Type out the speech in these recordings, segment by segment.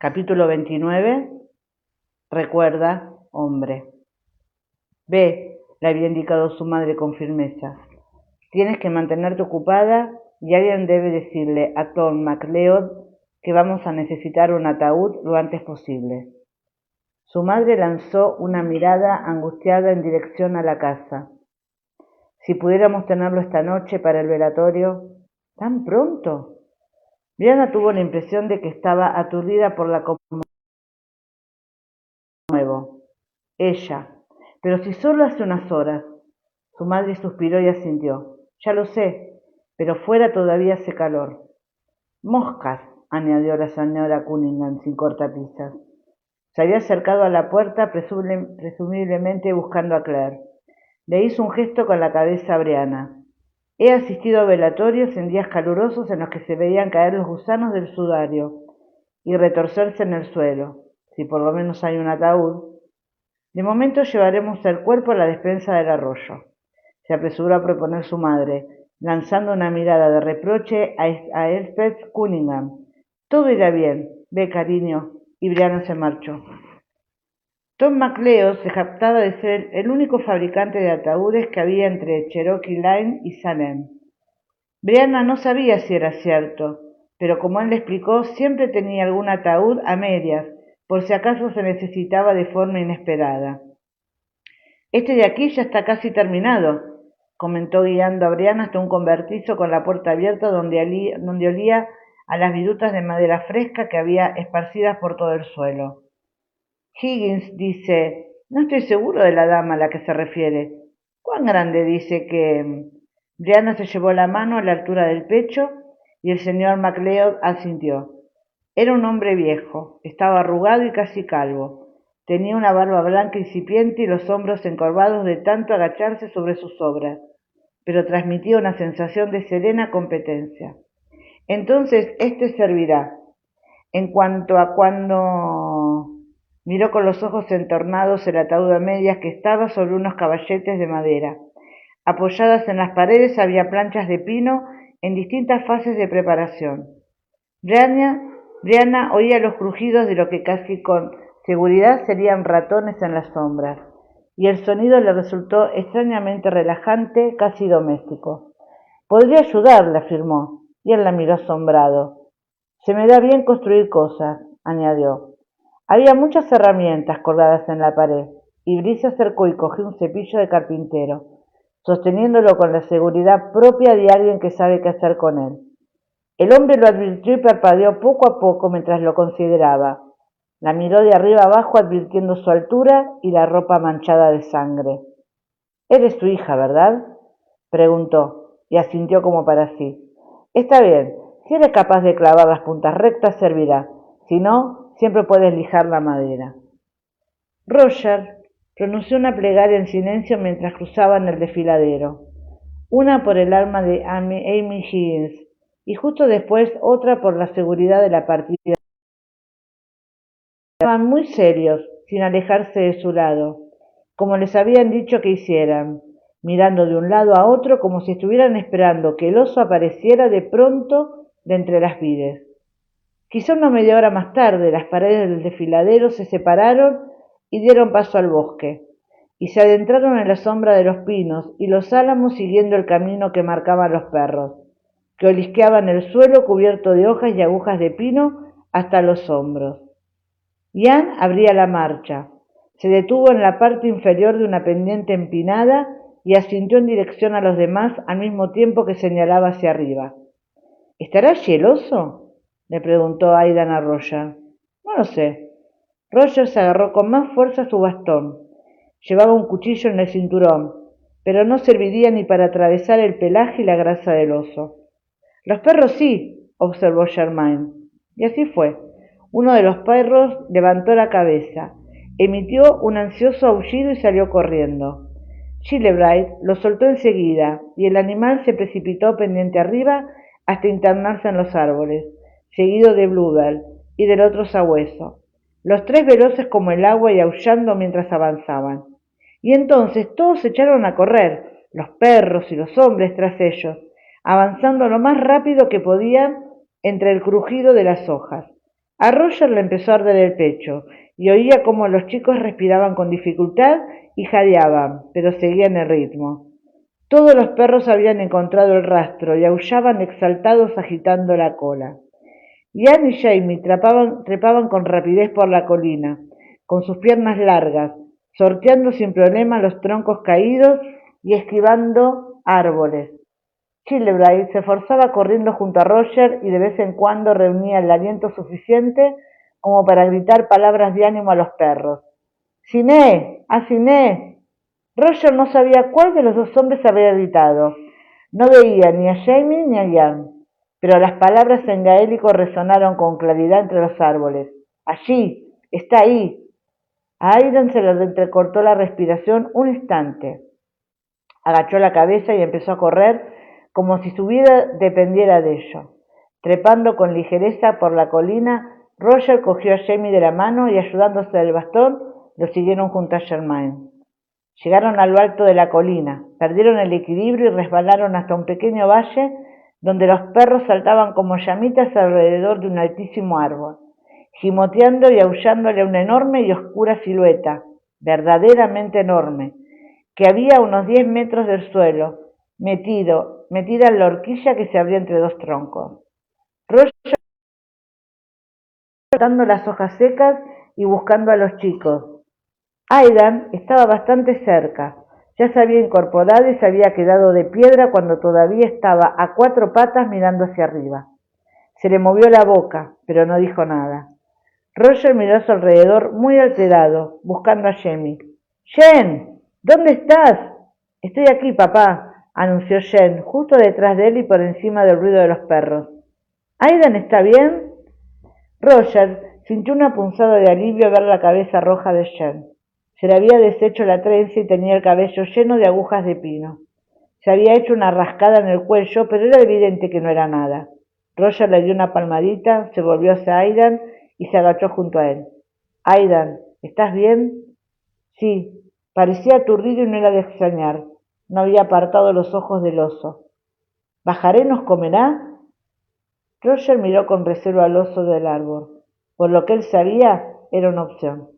Capítulo 29. Recuerda, hombre. Ve, le había indicado su madre con firmeza. Tienes que mantenerte ocupada y alguien debe decirle a Tom MacLeod que vamos a necesitar un ataúd lo antes posible. Su madre lanzó una mirada angustiada en dirección a la casa. Si pudiéramos tenerlo esta noche para el velatorio. ¿Tan pronto? Brianna tuvo la impresión de que estaba aturdida por la conmoción nuevo. Ella. Pero si solo hace unas horas. Su madre suspiró y asintió. Ya lo sé, pero fuera todavía hace calor. Moscas, añadió la señora Cunningham sin cortapisas. Se había acercado a la puerta, presumiblemente buscando a Claire. Le hizo un gesto con la cabeza a Brianna. He asistido a velatorios en días calurosos en los que se veían caer los gusanos del sudario y retorcerse en el suelo, si por lo menos hay un ataúd. De momento llevaremos el cuerpo a la despensa del arroyo, se apresuró a proponer su madre, lanzando una mirada de reproche a Elspeth Cunningham. Todo irá bien, ve cariño, y Brianna se marchó. Tom MacLeod se jactaba de ser el único fabricante de ataúdes que había entre Cherokee Line y Salem. Brianna no sabía si era cierto, pero como él le explicó, siempre tenía algún ataúd a medias, por si acaso se necesitaba de forma inesperada. Este de aquí ya está casi terminado, comentó guiando a Brianna hasta un convertizo con la puerta abierta donde olía a las virutas de madera fresca que había esparcidas por todo el suelo. Higgins dice, no estoy seguro de la dama a la que se refiere. ¿Cuán grande dice que...? Brianna se llevó la mano a la altura del pecho y el señor MacLeod asintió. Era un hombre viejo, estaba arrugado y casi calvo. Tenía una barba blanca incipiente y los hombros encorvados de tanto agacharse sobre sus obras, pero transmitía una sensación de serena competencia. Entonces, servirá. En cuanto a cuando... Miró con los ojos entornados el ataúd a medias que estaba sobre unos caballetes de madera. Apoyadas en las paredes había planchas de pino en distintas fases de preparación. Brianna oía los crujidos de lo que casi con seguridad serían ratones en las sombras, y el sonido le resultó extrañamente relajante, casi doméstico. Podría ayudarle, afirmó, y él la miró asombrado. Se me da bien construir cosas, añadió. Había muchas herramientas colgadas en la pared, y Bree se acercó y cogió un cepillo de carpintero, sosteniéndolo con la seguridad propia de alguien que sabe qué hacer con él. El hombre lo advirtió y parpadeó poco a poco mientras lo consideraba. La miró de arriba abajo advirtiendo su altura y la ropa manchada de sangre. «Eres tu hija, ¿verdad?», preguntó, y asintió como para sí. «Está bien, si eres capaz de clavar las puntas rectas servirá, si no, siempre puedes lijar la madera». Roger pronunció una plegaria en silencio mientras cruzaban el desfiladero, una por el alma de Amy Higgins y justo después otra por la seguridad de la partida. Estaban muy serios, sin alejarse de su lado, como les habían dicho que hicieran, mirando de un lado a otro como si estuvieran esperando que el oso apareciera de pronto de entre las vides. Quizá una media hora más tarde las paredes del desfiladero se separaron y dieron paso al bosque, y se adentraron en la sombra de los pinos y los álamos siguiendo el camino que marcaban los perros, que olisqueaban el suelo cubierto de hojas y agujas de pino hasta los hombros. Ian abría la marcha, se detuvo en la parte inferior de una pendiente empinada y asintió en dirección a los demás al mismo tiempo que señalaba hacia arriba. ¿Estará allí el oso?, le preguntó Aidan a Roger. No lo sé. Roger se agarró con más fuerza su bastón. Llevaba un cuchillo en el cinturón, pero no serviría ni para atravesar el pelaje y la grasa del oso. Los perros sí, observó Germain. Y así fue. Uno de los perros levantó la cabeza, emitió un ansioso aullido y salió corriendo. Gillibrand lo soltó enseguida, y el animal se precipitó pendiente arriba hasta internarse en los árboles, seguido de Bluebell y del otro sabueso, los tres veloces como el agua y aullando mientras avanzaban. Y entonces todos se echaron a correr, los perros y los hombres tras ellos, avanzando lo más rápido que podían entre el crujido de las hojas. A Roger le empezó a arder el pecho y oía cómo los chicos respiraban con dificultad y jadeaban, pero seguían el ritmo. Todos los perros habían encontrado el rastro y aullaban exaltados agitando la cola. Ian y Jamie trepaban con rapidez por la colina, con sus piernas largas, sorteando sin problema los troncos caídos y esquivando árboles. Childebrand se forzaba corriendo junto a Roger y de vez en cuando reunía el aliento suficiente como para gritar palabras de ánimo a los perros. ¡Siné! ¡A Siné! Roger no sabía cuál de los dos hombres había gritado. No veía ni a Jamie ni a Ian, pero las palabras en gaélico resonaron con claridad entre los árboles. ¡Allí! ¡Está ahí! A Aidan se le entrecortó la respiración un instante. Agachó la cabeza y empezó a correr como si su vida dependiera de ello. Trepando con ligereza por la colina, Roger cogió a Jamie de la mano y ayudándose del bastón, lo siguieron junto a Germain. Llegaron a lo alto de la colina, perdieron el equilibrio y resbalaron hasta un pequeño valle donde los perros saltaban como llamitas alrededor de un altísimo árbol, gimoteando y aullándole a una enorme y oscura silueta, verdaderamente enorme, que había a unos 10 metros del suelo, metida en la horquilla que se abría entre dos troncos. Roger cortando las hojas secas y buscando a los chicos. Aidan estaba bastante cerca. Ya se había incorporado y se había quedado de piedra cuando todavía estaba a 4 patas mirando hacia arriba. Se le movió la boca, pero no dijo nada. Roger miró a su alrededor muy alterado, buscando a Jamie. —¡Jen! ¿Dónde estás? —Estoy aquí, papá —anunció Jen, justo detrás de él y por encima del ruido de los perros. —¿Aidan está bien? Roger sintió una punzada de alivio al ver la cabeza roja de Jen. Se le había deshecho la trenza y tenía el cabello lleno de agujas de pino. Se había hecho una rascada en el cuello, pero era evidente que no era nada. Roger le dio una palmadita, se volvió hacia Aidan y se agachó junto a él. —Aidan, ¿estás bien? Sí, parecía aturdido y no era de extrañar. No había apartado los ojos del oso. —¿Bajaré nos comerá? Roger miró con recelo al oso del árbol. Por lo que él sabía, era una opción.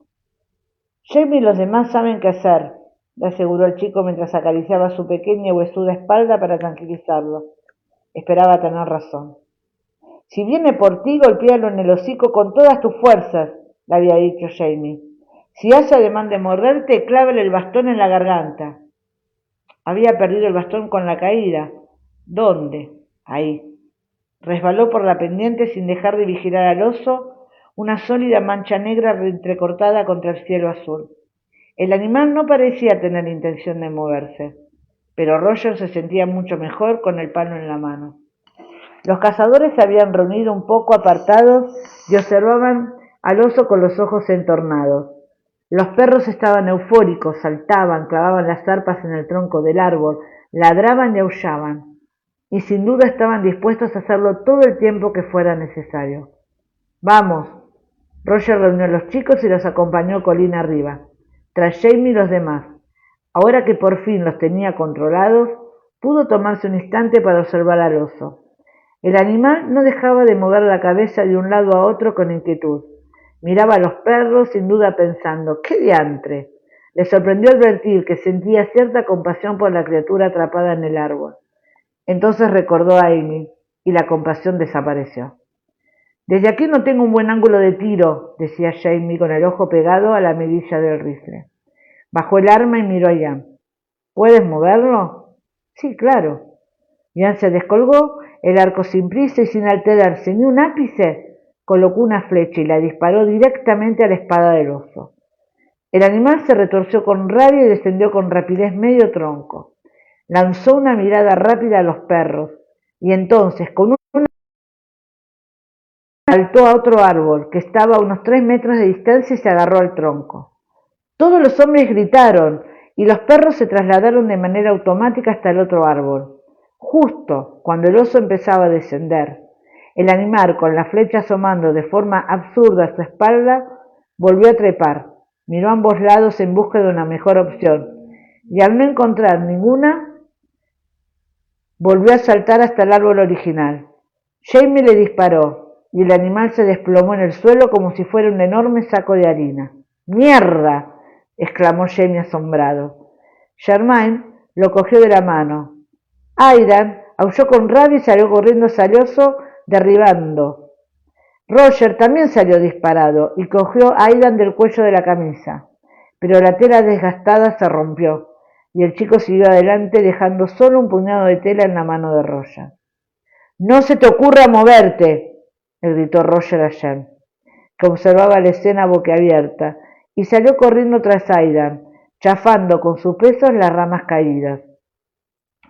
—Jamie y los demás saben qué hacer —le aseguró el chico mientras acariciaba su pequeña y huesuda espalda para tranquilizarlo. Esperaba tener razón. —Si viene por ti, golpéalo en el hocico con todas tus fuerzas —le había dicho Jamie. Si hace ademán de morderte, clávale el bastón en la garganta. Había perdido el bastón con la caída. ¿Dónde? Ahí. Resbaló por la pendiente sin dejar de vigilar al oso, una sólida mancha negra entrecortada contra el cielo azul. El animal no parecía tener intención de moverse, pero Roger se sentía mucho mejor con el palo en la mano. Los cazadores se habían reunido un poco apartados y observaban al oso con los ojos entornados. Los perros estaban eufóricos, saltaban, clavaban las zarpas en el tronco del árbol, ladraban y aullaban, y sin duda estaban dispuestos a hacerlo todo el tiempo que fuera necesario. —Vamos. Roger reunió a los chicos y los acompañó colina arriba, tras Jamie y los demás. Ahora que por fin los tenía controlados, pudo tomarse un instante para observar al oso. El animal no dejaba de mover la cabeza de un lado a otro con inquietud. Miraba a los perros, sin duda pensando, ¡qué diantre! Le sorprendió advertir que sentía cierta compasión por la criatura atrapada en el árbol. Entonces recordó a Amy, y la compasión desapareció. —Desde aquí no tengo un buen ángulo de tiro —decía Jamie con el ojo pegado a la mirilla del rifle. Bajó el arma y miró a Ian. —¿Puedes moverlo? —Sí, claro. Ian se descolgó el arco sin prisa y sin alterarse ni un ápice, colocó una flecha y la disparó directamente a la espada del oso. El animal se retorció con rabia y descendió con rapidez medio tronco. Lanzó una mirada rápida a los perros y entonces, con una saltó a otro árbol que estaba a unos 3 metros de distancia y se agarró al tronco. Todos los hombres gritaron y los perros se trasladaron de manera automática hasta el otro árbol. Justo cuando el oso empezaba a descender, el animal, con la flecha asomando de forma absurda a su espalda, volvió a trepar, miró a ambos lados en busca de una mejor opción, y al no encontrar ninguna, volvió a saltar hasta el árbol original. Jamie le disparó, y el animal se desplomó en el suelo como si fuera un enorme saco de harina. ¡Mierda!, exclamó Jamie asombrado. Germain lo cogió de la mano. Aidan aulló con rabia y salió corriendo salioso, derribando. Roger también salió disparado y cogió a Aidan del cuello de la camisa, pero la tela desgastada se rompió y el chico siguió adelante dejando solo un puñado de tela en la mano de Roger. «¡No se te ocurra moverte!», le gritó Roger a Jen, que observaba la escena boquiabierta, y salió corriendo tras Aidan, chafando con sus pesos las ramas caídas,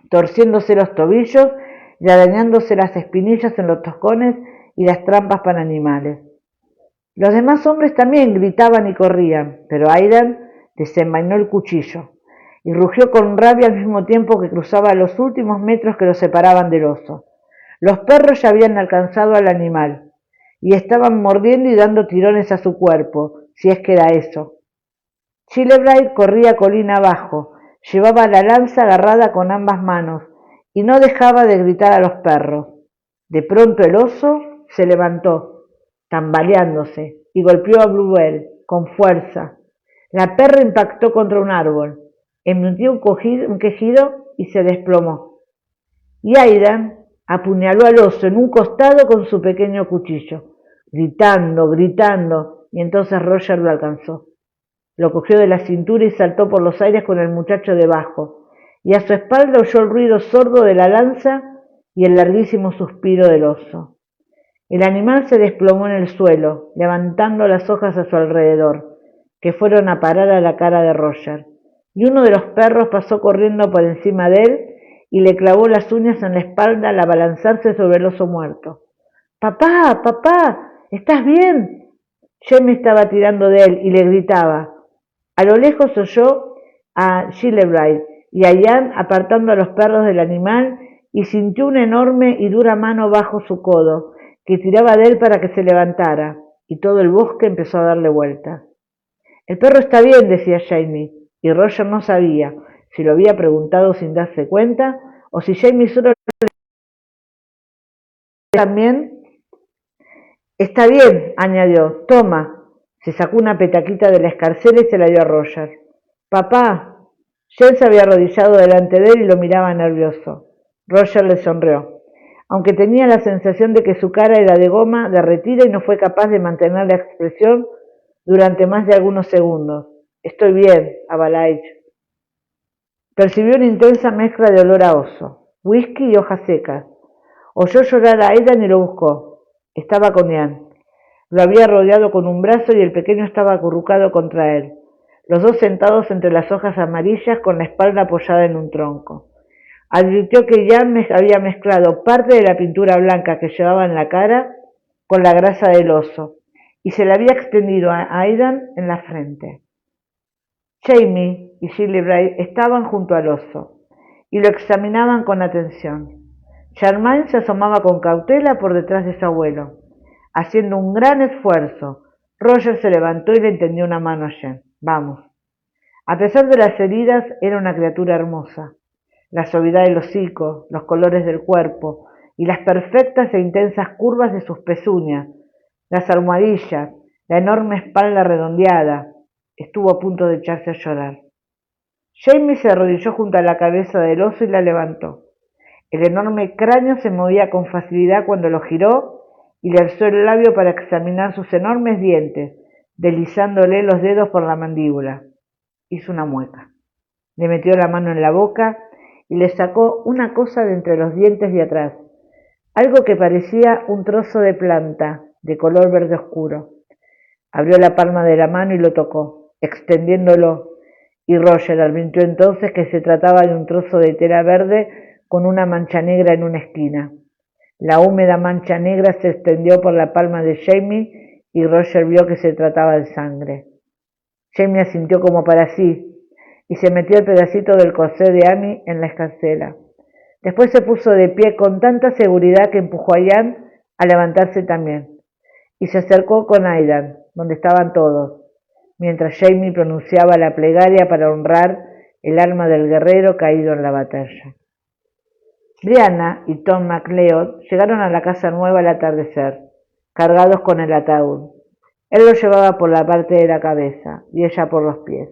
torciéndose los tobillos y arañándose las espinillas en los toscones y las trampas para animales. Los demás hombres también gritaban y corrían, pero Aidan desenvainó el cuchillo y rugió con rabia al mismo tiempo que cruzaba los últimos metros que lo separaban del oso. Los perros ya habían alcanzado al animal y estaban mordiendo y dando tirones a su cuerpo, si es que era eso. Childebrand corría colina abajo, llevaba la lanza agarrada con ambas manos y no dejaba de gritar a los perros. De pronto el oso se levantó, tambaleándose, y golpeó a Bluebell con fuerza. La perra impactó contra un árbol, emitió un quejido y se desplomó. Y Aidan apuñaló al oso en un costado con su pequeño cuchillo, gritando, y entonces Roger lo alcanzó. Lo cogió de la cintura y saltó por los aires con el muchacho debajo, y a su espalda oyó el ruido sordo de la lanza y el larguísimo suspiro del oso. El animal se desplomó en el suelo, levantando las hojas a su alrededor, que fueron a parar a la cara de Roger, y uno de los perros pasó corriendo por encima de él y le clavó las uñas en la espalda al abalanzarse sobre el oso muerto. «¡Papá, papá! ¿Estás bien?». Jamie estaba tirando de él y le gritaba. A lo lejos oyó a Childebrand y a Jan apartando a los perros del animal y sintió una enorme y dura mano bajo su codo, que tiraba de él para que se levantara, y todo el bosque empezó a darle vueltas. «El perro está bien», decía Jamie, y Roger no sabía si lo había preguntado sin darse cuenta o si Jamie solo también. «Está bien», añadió. «Toma». Se sacó una petaquita de la escarcela y se la dio a Roger. «Papá». Jen se había arrodillado delante de él y lo miraba nervioso. Roger le sonrió, aunque tenía la sensación de que su cara era de goma derretida y no fue capaz de mantener la expresión durante más de algunos segundos. «Estoy bien», Avalaiche. Percibió una intensa mezcla de olor a oso, whisky y hojas secas. Oyó llorar a Aidan y lo buscó. Estaba con Ian. Lo había rodeado con un brazo y el pequeño estaba acurrucado contra él, los dos sentados entre las hojas amarillas con la espalda apoyada en un tronco. Advirtió que Ian había mezclado parte de la pintura blanca que llevaba en la cara con la grasa del oso y se la había extendido a Aidan en la frente. Jamie y Childebrand estaban junto al oso y lo examinaban con atención. Germain se asomaba con cautela por detrás de su abuelo, haciendo un gran esfuerzo. Roger se levantó y le tendió una mano a Jen. «Vamos». A pesar de las heridas, era una criatura hermosa. La suavidad del hocico, los colores del cuerpo y las perfectas e intensas curvas de sus pezuñas, las almohadillas, la enorme espalda redondeada. Estuvo a punto de echarse a llorar. Jamie se arrodilló junto a la cabeza del oso y la levantó. El enorme cráneo se movía con facilidad cuando lo giró y le alzó el labio para examinar sus enormes dientes, deslizándole los dedos por la mandíbula. Hizo una mueca. Le metió la mano en la boca y le sacó una cosa de entre los dientes de atrás, algo que parecía un trozo de planta de color verde oscuro. Abrió la palma de la mano y lo tocó, extendiéndolo, y Roger advirtió entonces que se trataba de un trozo de tela verde con una mancha negra en una esquina. La húmeda mancha negra se extendió por la palma de Jamie y Roger vio que se trataba de sangre. Jamie asintió como para sí y se metió el pedacito del corsé de Amy en la escarcela. Después se puso de pie con tanta seguridad que empujó a Ian a levantarse también y se acercó con Aidan, donde estaban todos, mientras Jamie pronunciaba la plegaria para honrar el alma del guerrero caído en la batalla. Brianna y Tom MacLeod llegaron a la casa nueva al atardecer. cargados con el ataúd. Él lo llevaba por la parte de la cabeza y ella por los pies.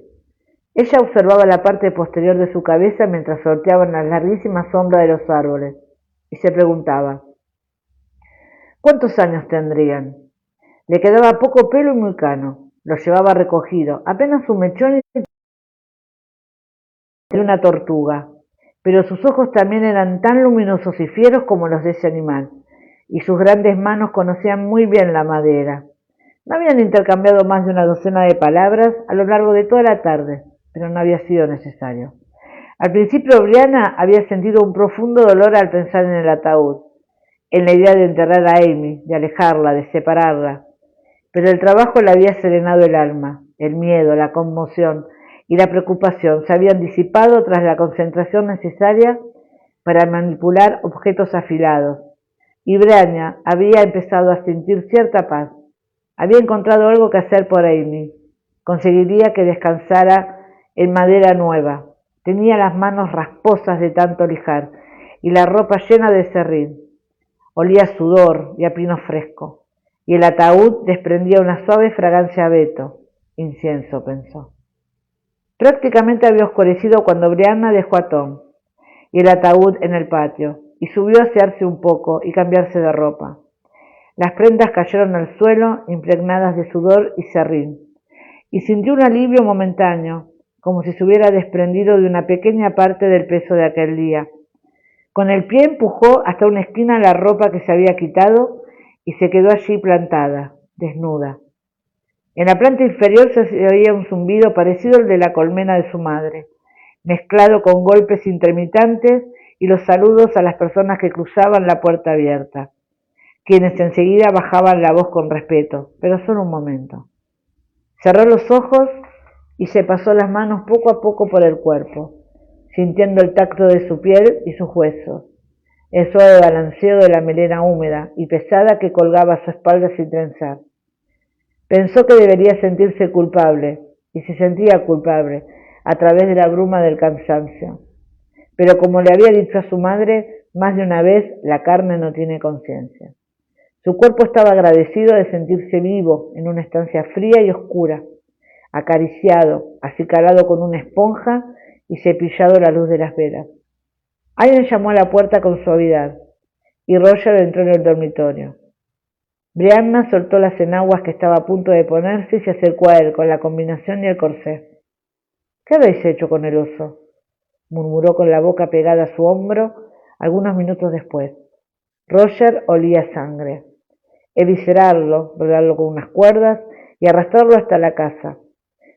Ella observaba la parte posterior de su cabeza mientras sorteaban las larguísimas sombras de los árboles y se preguntaba, ¿cuántos años tendrían? Le quedaba poco pelo y muy cano. Lo llevaba recogido, apenas un mechón de una tortuga, pero sus ojos también eran tan luminosos y fieros como los de ese animal, y sus grandes manos conocían muy bien la madera. No habían intercambiado más de una docena de palabras a lo largo de toda la tarde, pero no había sido necesario. Al principio Brianna había sentido un profundo dolor al pensar en el ataúd, en la idea de enterrar a Amy, de alejarla, de separarla, pero el trabajo le había serenado el alma, el miedo, la conmoción y la preocupación se habían disipado tras la concentración necesaria para manipular objetos afilados, y Brianna había empezado a sentir cierta paz. Había encontrado algo que hacer por Amy. Conseguiría que descansara en madera nueva. Tenía las manos rasposas de tanto lijar y la ropa llena de serrín. Olía a sudor y a pino fresco, y el ataúd desprendía una suave fragancia a abeto. Incienso, pensó. Prácticamente había oscurecido cuando Brianna dejó a Tom y el ataúd en el patio, y subió a asearse un poco y cambiarse de ropa. Las prendas cayeron al suelo, impregnadas de sudor y serrín, y sintió un alivio momentáneo, como si se hubiera desprendido de una pequeña parte del peso de aquel día. Con el pie empujó hasta una esquina la ropa que se había quitado y se quedó allí plantada, desnuda. En la planta inferior se oía un zumbido parecido al de la colmena de su madre, mezclado con golpes intermitentes y los saludos a las personas que cruzaban la puerta abierta, quienes enseguida bajaban la voz con respeto, pero solo un momento. Cerró los ojos y se pasó las manos poco a poco por el cuerpo, sintiendo el tacto de su piel y sus huesos, el suave balanceo de la melena húmeda y pesada que colgaba a su espalda sin trenzar. Pensó que debería sentirse culpable, y se sentía culpable, a través de la bruma del cansancio. Pero como le había dicho a su madre más de una vez, la carne no tiene conciencia. Su cuerpo estaba agradecido de sentirse vivo en una estancia fría y oscura, acariciado, acicalado con una esponja y cepillado a la luz de las velas. Alguien llamó a la puerta con suavidad, y Roger entró en el dormitorio. Brianna soltó las enaguas que estaba a punto de ponerse y se acercó a él con la combinación y el corsé. ¿Qué habéis hecho con el oso?, murmuró con la boca pegada a su hombro algunos minutos después. Roger olía sangre. Eviscerarlo, rodarlo con unas cuerdas y arrastrarlo hasta la casa.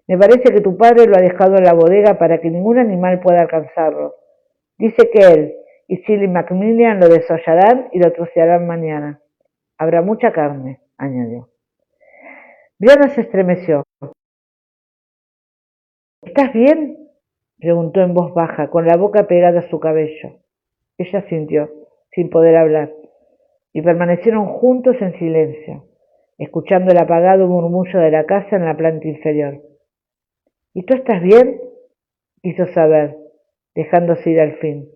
Me parece que tu padre lo ha dejado en la bodega para que ningún animal pueda alcanzarlo. Dice que él y Silly Macmillan lo desollarán y lo trocearán mañana. Habrá mucha carne, añadió. Brianna se estremeció. ¿Estás bien?, preguntó en voz baja, con la boca pegada a su cabello. Ella sintió, sin poder hablar, y permanecieron juntos en silencio, escuchando el apagado murmullo de la casa en la planta inferior. ¿Y tú estás bien?, quiso saber, dejándose ir al fin.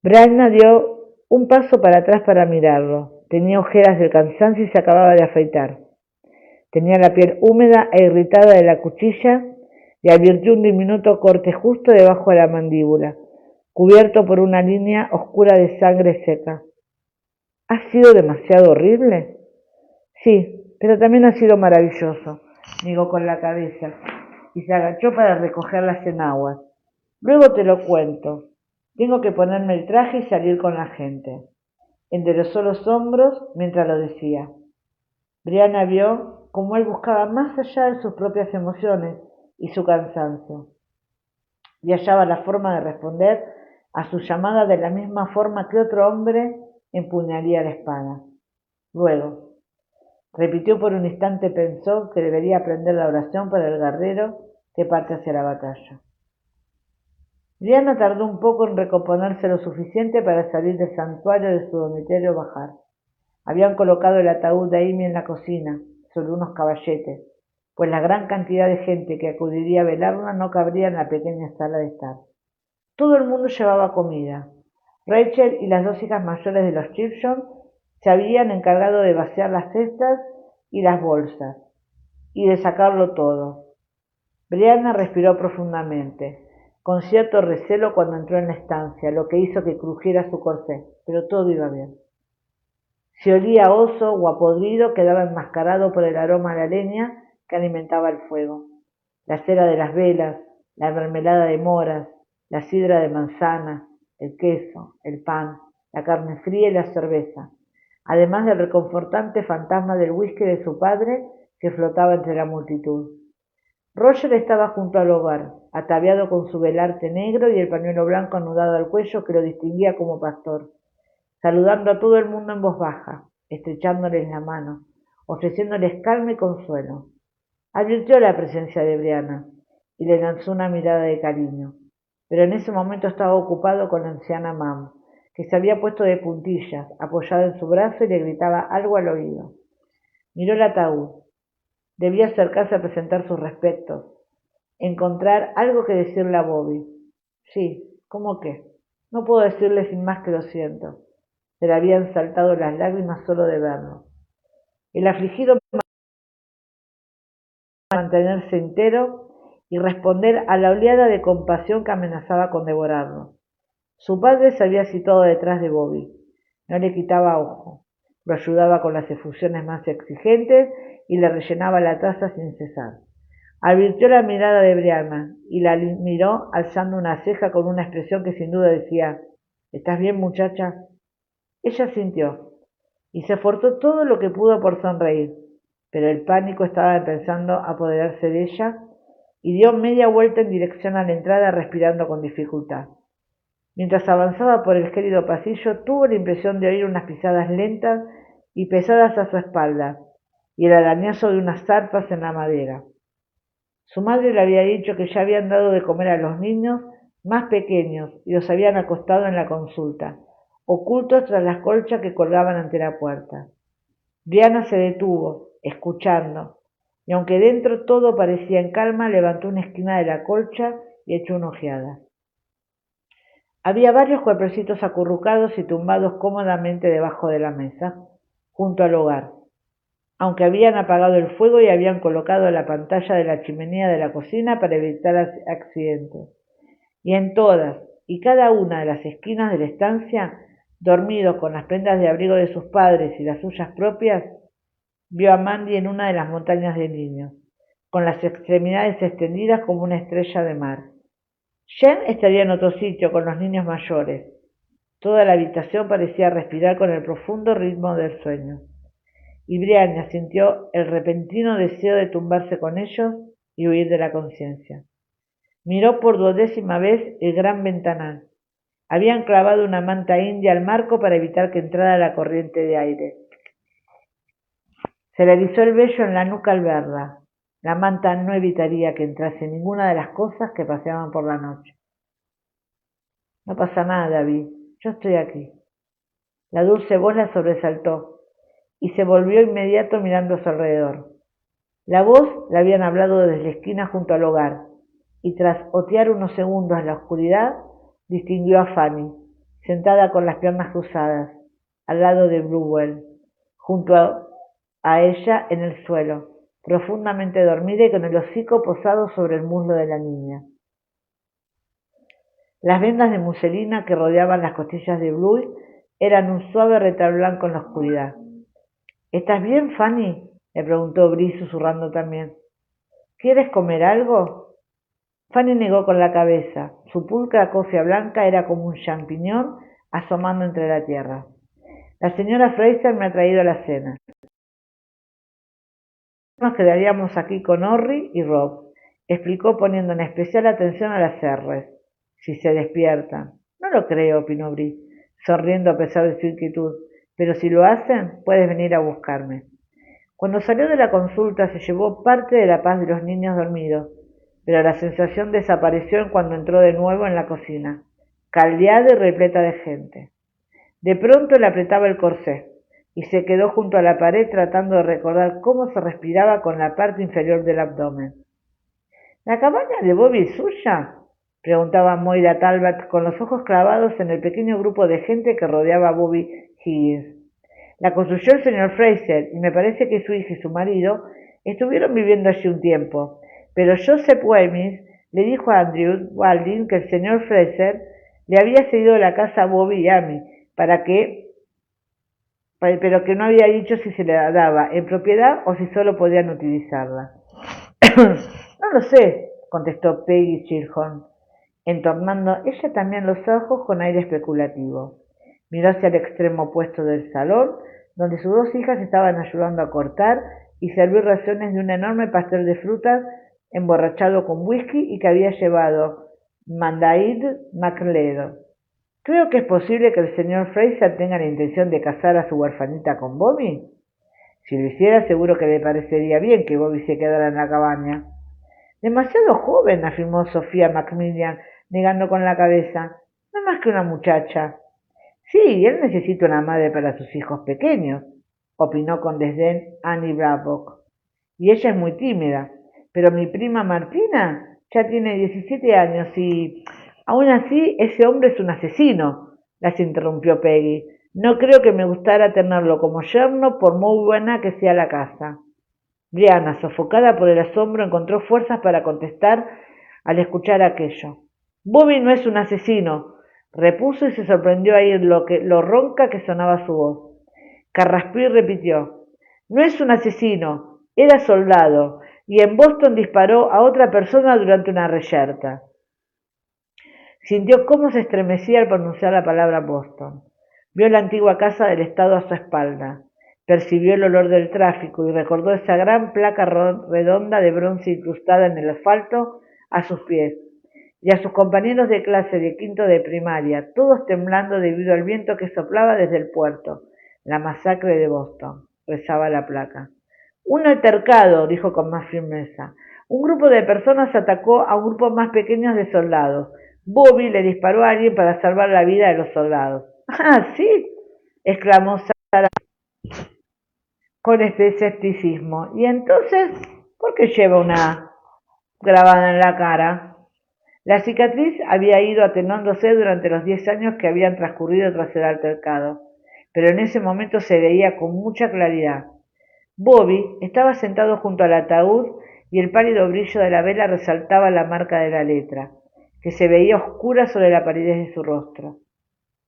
Brianna dio un paso para atrás para mirarlo. Tenía ojeras del cansancio y se acababa de afeitar. Tenía la piel húmeda e irritada de la cuchilla y advirtió un diminuto corte justo debajo de la mandíbula, cubierto por una línea oscura de sangre seca. ¿Ha sido demasiado horrible? Sí, pero también ha sido maravilloso, negó con la cabeza, y se agachó para recoger las enaguas. Luego te lo cuento. Tengo que ponerme el traje y salir con la gente. Enderezó los hombros mientras lo decía. Brianna vio cómo él buscaba más allá de sus propias emociones y su cansancio, y hallaba la forma de responder a su llamada de la misma forma que otro hombre empuñaría la espada. Luego, repitió por un instante, pensó que debería aprender la oración para el guerrero que parte hacia la batalla. Brianna tardó un poco en recomponerse lo suficiente para salir del santuario de su dormitorio y bajar. Habían colocado el ataúd de Amy en la cocina, sobre unos caballetes, pues la gran cantidad de gente que acudiría a velarla no cabría en la pequeña sala de estar. Todo el mundo llevaba comida. Rachel y las dos hijas mayores de los Gibson se habían encargado de vaciar las cestas y las bolsas, y de sacarlo todo. Brianna respiró profundamente, con cierto recelo cuando entró en la estancia, lo que hizo que crujiera su corsé, pero todo iba bien. Si olía a oso o a podrido, quedaba enmascarado por el aroma de la leña que alimentaba el fuego, la cera de las velas, la mermelada de moras, la sidra de manzana, el queso, el pan, la carne fría y la cerveza, además del reconfortante fantasma del whisky de su padre que flotaba entre la multitud. Roger estaba junto al hogar, ataviado con su velarte negro y el pañuelo blanco anudado al cuello que lo distinguía como pastor, saludando a todo el mundo en voz baja, estrechándoles la mano, ofreciéndoles calma y consuelo. Advirtió la presencia de Brianna y le lanzó una mirada de cariño, pero en ese momento estaba ocupado con la anciana Mam, que se había puesto de puntillas, apoyada en su brazo y le gritaba algo al oído. Miró el ataúd. Debía acercarse a presentar sus respetos, encontrar algo que decirle a Bobby. Sí, ¿cómo qué? No puedo decirle sin más que lo siento. Se le habían saltado las lágrimas solo de verlo. El afligido mantenerse entero y responder a la oleada de compasión que amenazaba con devorarlo. Su padre se había situado detrás de Bobby. No le quitaba ojo. Lo ayudaba con las efusiones más exigentes y le rellenaba la taza sin cesar. Advirtió la mirada de Brianna y la miró alzando una ceja con una expresión que sin duda decía: ¿Estás bien, muchacha? Ella sintió y se esforzó todo lo que pudo por sonreír, pero el pánico estaba empezando a apoderarse de ella y dio media vuelta en dirección a la entrada respirando con dificultad. Mientras avanzaba por el gélido pasillo, tuvo la impresión de oír unas pisadas lentas y pesadas a su espalda y el arañazo de unas zarpas en la madera. Su madre le había dicho que ya habían dado de comer a los niños más pequeños y los habían acostado en la consulta, ocultos tras las colchas que colgaban ante la puerta. Brianna se detuvo, escuchando, y aunque dentro todo parecía en calma, levantó una esquina de la colcha y echó una ojeada. Había varios cuerpecitos acurrucados y tumbados cómodamente debajo de la mesa, junto al hogar, aunque habían apagado el fuego y habían colocado la pantalla de la chimenea de la cocina para evitar accidentes. Y en todas y cada una de las esquinas de la estancia, dormidos con las prendas de abrigo de sus padres y las suyas propias, vio a Mandy en una de las montañas de niños, con las extremidades extendidas como una estrella de mar. Jen estaría en otro sitio con los niños mayores. Toda la habitación parecía respirar con el profundo ritmo del sueño, y Brianna sintió el repentino deseo de tumbarse con ellos y huir de la conciencia. Miró por 2ª vez el gran ventanal. Habían clavado una manta india al marco para evitar que entrara la corriente de aire. Se le erizó el vello en la nuca al verla. La manta no evitaría que entrase ninguna de las cosas que paseaban por la noche. No pasa nada, David. Yo estoy aquí. La dulce voz la sobresaltó y se volvió inmediato mirando a su alrededor. La voz le habían hablado desde la esquina junto al hogar, y tras otear unos segundos en la oscuridad, distinguió a Fanny, sentada con las piernas cruzadas, al lado de Bluewell, junto a ella en el suelo, profundamente dormida y con el hocico posado sobre el muslo de la niña. Las vendas de muselina que rodeaban las costillas de Blue eran un suave retal blanco en la oscuridad. ¿Estás bien, Fanny?, le preguntó Bree susurrando también. ¿Quieres comer algo? Fanny negó con la cabeza. Su pulcra cofia blanca era como un champiñón asomando entre la tierra. La señora Fraser me ha traído la cena. Nos quedaríamos aquí con Orri y Rob, explicó poniendo en especial atención a las R's. Si se despiertan. No lo creo, opinó Bree, sonriendo a pesar de su inquietud, pero si lo hacen, puedes venir a buscarme. Cuando salió de la consulta se llevó parte de la paz de los niños dormidos, pero la sensación desapareció en cuando entró de nuevo en la cocina, caldeada y repleta de gente. De pronto le apretaba el corsé y se quedó junto a la pared tratando de recordar cómo se respiraba con la parte inferior del abdomen. ¿La cabaña de Bobby es suya?, preguntaba Moira Talbot con los ojos clavados en el pequeño grupo de gente que rodeaba a Bobby Higgins. La construyó el señor Fraser y me parece que su hija y su marido estuvieron viviendo allí un tiempo. Pero Joseph Wemyss le dijo a Andrew Walding que el señor Fraser le había cedido la casa a Bobby y Amy, pero que no había dicho si se la daba en propiedad o si solo podían utilizarla. No lo sé, contestó Peggy Chilhom, entornando ella también los ojos con aire especulativo. Miró hacia el extremo opuesto del salón, donde sus dos hijas estaban ayudando a cortar y servir raciones de un enorme pastel de frutas emborrachado con whisky y que había llevado Mandaid MacLeod. Creo que es posible que el señor Fraser tenga la intención de casar a su huerfanita con Bobby. Si lo hiciera, seguro que le parecería bien que Bobby se quedara en la cabaña. Demasiado joven, afirmó Sofía Macmillan, negando con la cabeza. No más que una muchacha. Sí, él necesita una madre para sus hijos pequeños, opinó con desdén Annie Braddock. Y ella es muy tímida. Pero mi prima Martina ya tiene 17 años y... Aún así, ese hombre es un asesino, las interrumpió Peggy. No creo que me gustara tenerlo como yerno por muy buena que sea la casa. Brianna, sofocada por el asombro, encontró fuerzas para contestar al escuchar aquello. Bobby no es un asesino, repuso y se sorprendió a oír lo ronca que sonaba su voz. Carraspié y repitió, no es un asesino, era soldado, y en Boston disparó a otra persona durante una reyerta. Sintió cómo se estremecía al pronunciar la palabra Boston. Vio la antigua casa del Estado a su espalda. Percibió el olor del tráfico y recordó esa gran placa redonda de bronce incrustada en el asfalto a sus pies, y a sus compañeros de clase de quinto de primaria, todos temblando debido al viento que soplaba desde el puerto. La masacre de Boston, rezaba la placa. Un altercado, dijo con más firmeza. Un grupo de personas atacó a un grupo más pequeño de soldados. Bobby le disparó a alguien para salvar la vida de los soldados. ¡Ah, sí! Exclamó Sara con escepticismo. ¿Y entonces por qué lleva una grabada en la cara? La cicatriz había ido atenuándose durante los 10 años que habían transcurrido tras el altercado, pero en ese momento se veía con mucha claridad. Bobby estaba sentado junto al ataúd y el pálido brillo de la vela resaltaba la marca de la letra, que se veía oscura sobre la palidez de su rostro.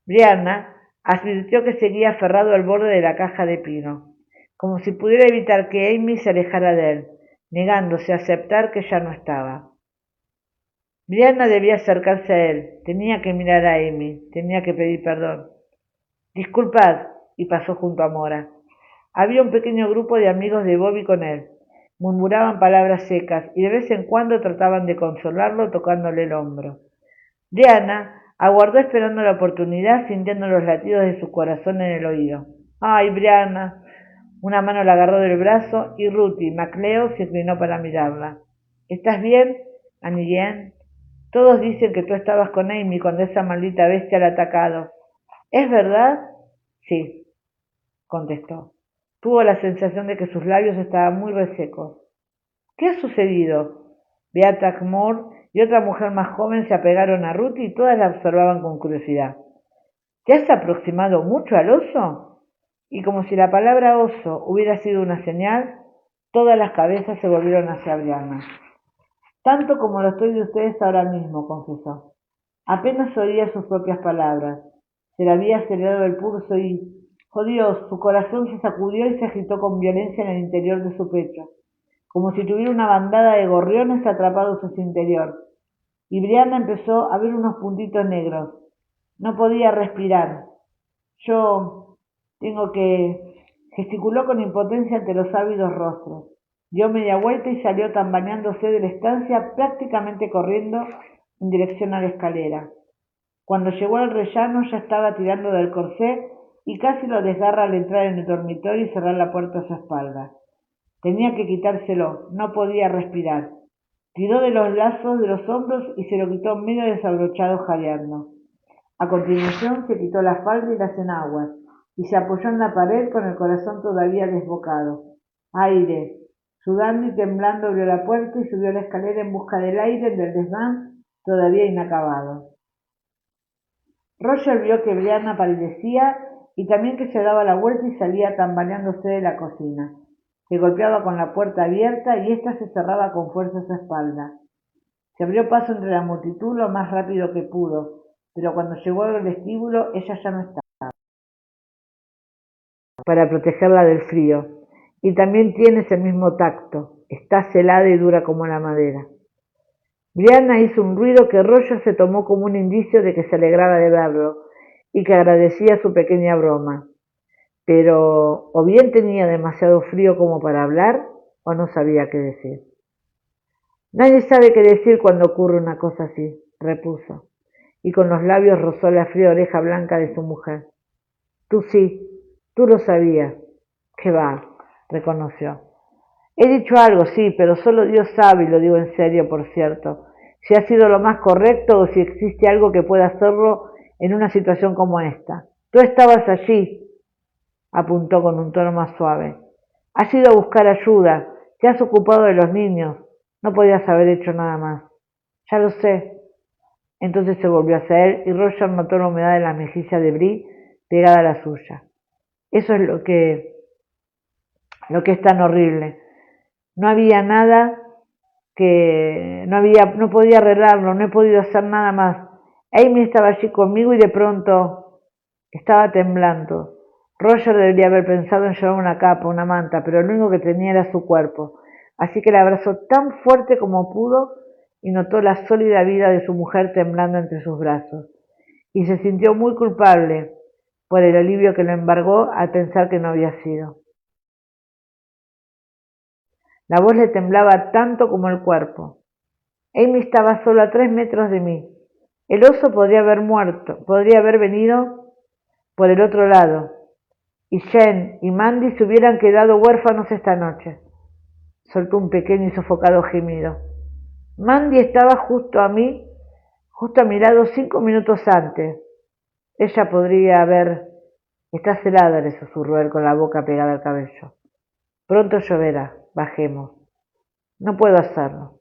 Brianna advirtió que seguía aferrado al borde de la caja de pino, como si pudiera evitar que Amy se alejara de él, negándose a aceptar que ya no estaba. Brianna debía acercarse a él, tenía que mirar a Amy, tenía que pedir perdón. Disculpad, y pasó junto a Mora. Había un pequeño grupo de amigos de Bobby con él. Murmuraban palabras secas y de vez en cuando trataban de consolarlo tocándole el hombro. Brianna aguardó esperando la oportunidad, sintiendo los latidos de su corazón en el oído. ¡Ay, Brianna! Una mano la agarró del brazo y Ruthie MacLeod se inclinó para mirarla. ¿Estás bien, Annie Jane? Todos dicen que tú estabas con Amy cuando esa maldita bestia la ha atacado. ¿Es verdad? Sí, contestó. Tuvo la sensación de que sus labios estaban muy resecos. ¿Qué ha sucedido? Beata Moore y otra mujer más joven se apegaron a Ruth y todas la observaban con curiosidad. ¿Te has aproximado mucho al oso? Y como si la palabra oso hubiera sido una señal, todas las cabezas se volvieron hacia Brianna. Tanto como lo estoy de ustedes ahora mismo, confesó. Apenas oía sus propias palabras. Se le había acelerado el pulso y, oh Dios, su corazón se sacudió y se agitó con violencia en el interior de su pecho, como si tuviera una bandada de gorriones atrapados en su interior. Y Brianna empezó a ver unos puntitos negros. No podía respirar. Yo tengo que... gesticuló con impotencia ante los ávidos rostros. Dio media vuelta y salió tambaleándose de la estancia, prácticamente corriendo en dirección a la escalera. Cuando llegó al rellano ya estaba tirando del corsé y casi lo desgarra al entrar en el dormitorio y cerrar la puerta a su espalda. Tenía que quitárselo, no podía respirar. Tiró de los lazos de los hombros y se lo quitó medio desabrochado jadeando. A continuación se quitó la falda y las enaguas y se apoyó en la pared con el corazón todavía desbocado. Aire. Sudando y temblando abrió la puerta y subió la escalera en busca del aire del desván todavía inacabado. Roger vio que Brianna palidecía y también que se daba la vuelta y salía tambaleándose de la cocina, que golpeaba con la puerta abierta y ésta se cerraba con fuerza a su espalda. Se abrió paso entre la multitud lo más rápido que pudo, pero cuando llegó al vestíbulo ella ya no estaba, para protegerla del frío, y también tiene ese mismo tacto, está celada y dura como la madera. Brianna hizo un ruido que Roger se tomó como un indicio de que se alegraba de verlo y que agradecía su pequeña broma, pero o bien tenía demasiado frío como para hablar o no sabía qué decir. Nadie sabe qué decir cuando ocurre una cosa así, repuso, y con los labios rozó la fría oreja blanca de su mujer. Tú sí, tú lo sabías. ¿Qué va? Reconoció. He dicho algo, sí, pero solo Dios sabe, y lo digo en serio, por cierto, si ha sido lo más correcto o si existe algo que pueda hacerlo en una situación como esta. Tú estabas allí, apuntó con un tono más suave. Has ido a buscar ayuda, te has ocupado de los niños, no podías haber hecho nada más. Ya lo sé. Entonces se volvió hacia él y Roger notó la humedad de la mejilla de Brie pegada a la suya. Eso es lo que es tan horrible. No había nada no podía arreglarlo, no he podido hacer nada más. Amy estaba allí conmigo y de pronto estaba temblando. Roger debería haber pensado en llevar una capa, una manta, pero lo único que tenía era su cuerpo. Así que la abrazó tan fuerte como pudo y notó la sólida vida de su mujer temblando entre sus brazos. Y se sintió muy culpable por el alivio que lo embargó al pensar que no había sido. La voz le temblaba tanto como el cuerpo. Amy estaba solo a 3 metros de mí. El oso podría haber venido por el otro lado, y Jen y Mandy se hubieran quedado huérfanos esta noche. Soltó un pequeño y sofocado gemido. Mandy estaba justo a mi lado 5 minutos antes. Ella podría haber... Está celada, le susurró él con la boca pegada al cabello. Pronto lloverá, bajemos. No puedo hacerlo.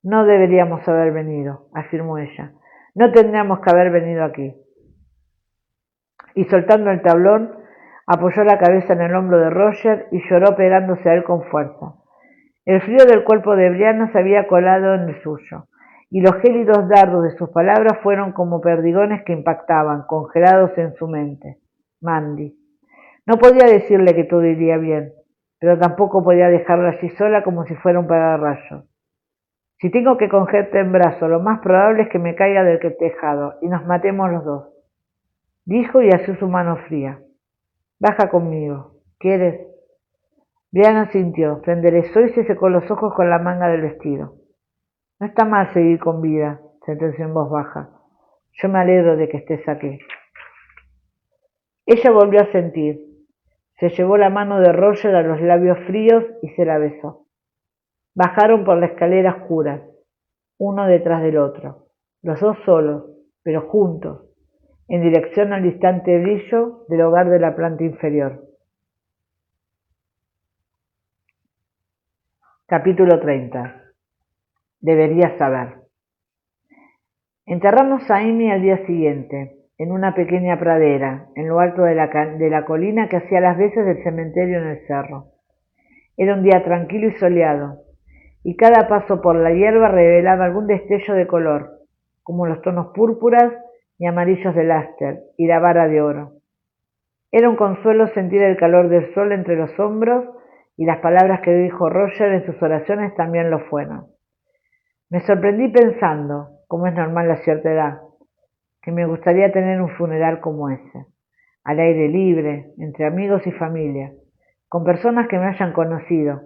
No deberíamos haber venido, afirmó ella. No tendríamos que haber venido aquí. Y soltando el tablón, apoyó la cabeza en el hombro de Roger y lloró pegándose a él con fuerza. El frío del cuerpo de Brianna se había colado en el suyo, y los gélidos dardos de sus palabras fueron como perdigones que impactaban, congelados en su mente. Mandy. No podía decirle que todo iría bien, pero tampoco podía dejarla allí sola como si fuera un pararrayos. Si tengo que cogerte en brazo, lo más probable es que me caiga del tejado y nos matemos los dos, dijo y asió su mano fría. Baja conmigo. ¿Quieres? Brianna sintió, se enderezó y se secó los ojos con la manga del vestido. No está mal seguir con vida, sentenció en voz baja. Yo me alegro de que estés aquí. Ella volvió a sentir. Se llevó la mano de Roger a los labios fríos y se la besó. Bajaron por la escalera oscura, uno detrás del otro, los dos solos, pero juntos, en dirección al distante brillo del hogar de la planta inferior. Capítulo 30. Deberías saber. Enterramos a Amy al día siguiente, en una pequeña pradera, en lo alto de la colina que hacía las veces del cementerio en el cerro. Era un día tranquilo y soleado, y cada paso por la hierba revelaba algún destello de color, como los tonos púrpuras y amarillos del áster y la vara de oro. Era un consuelo sentir el calor del sol entre los hombros, y las palabras que dijo Roger en sus oraciones también lo fueron. Me sorprendí pensando, como es normal a cierta edad, que me gustaría tener un funeral como ese, al aire libre, entre amigos y familia, con personas que me hayan conocido,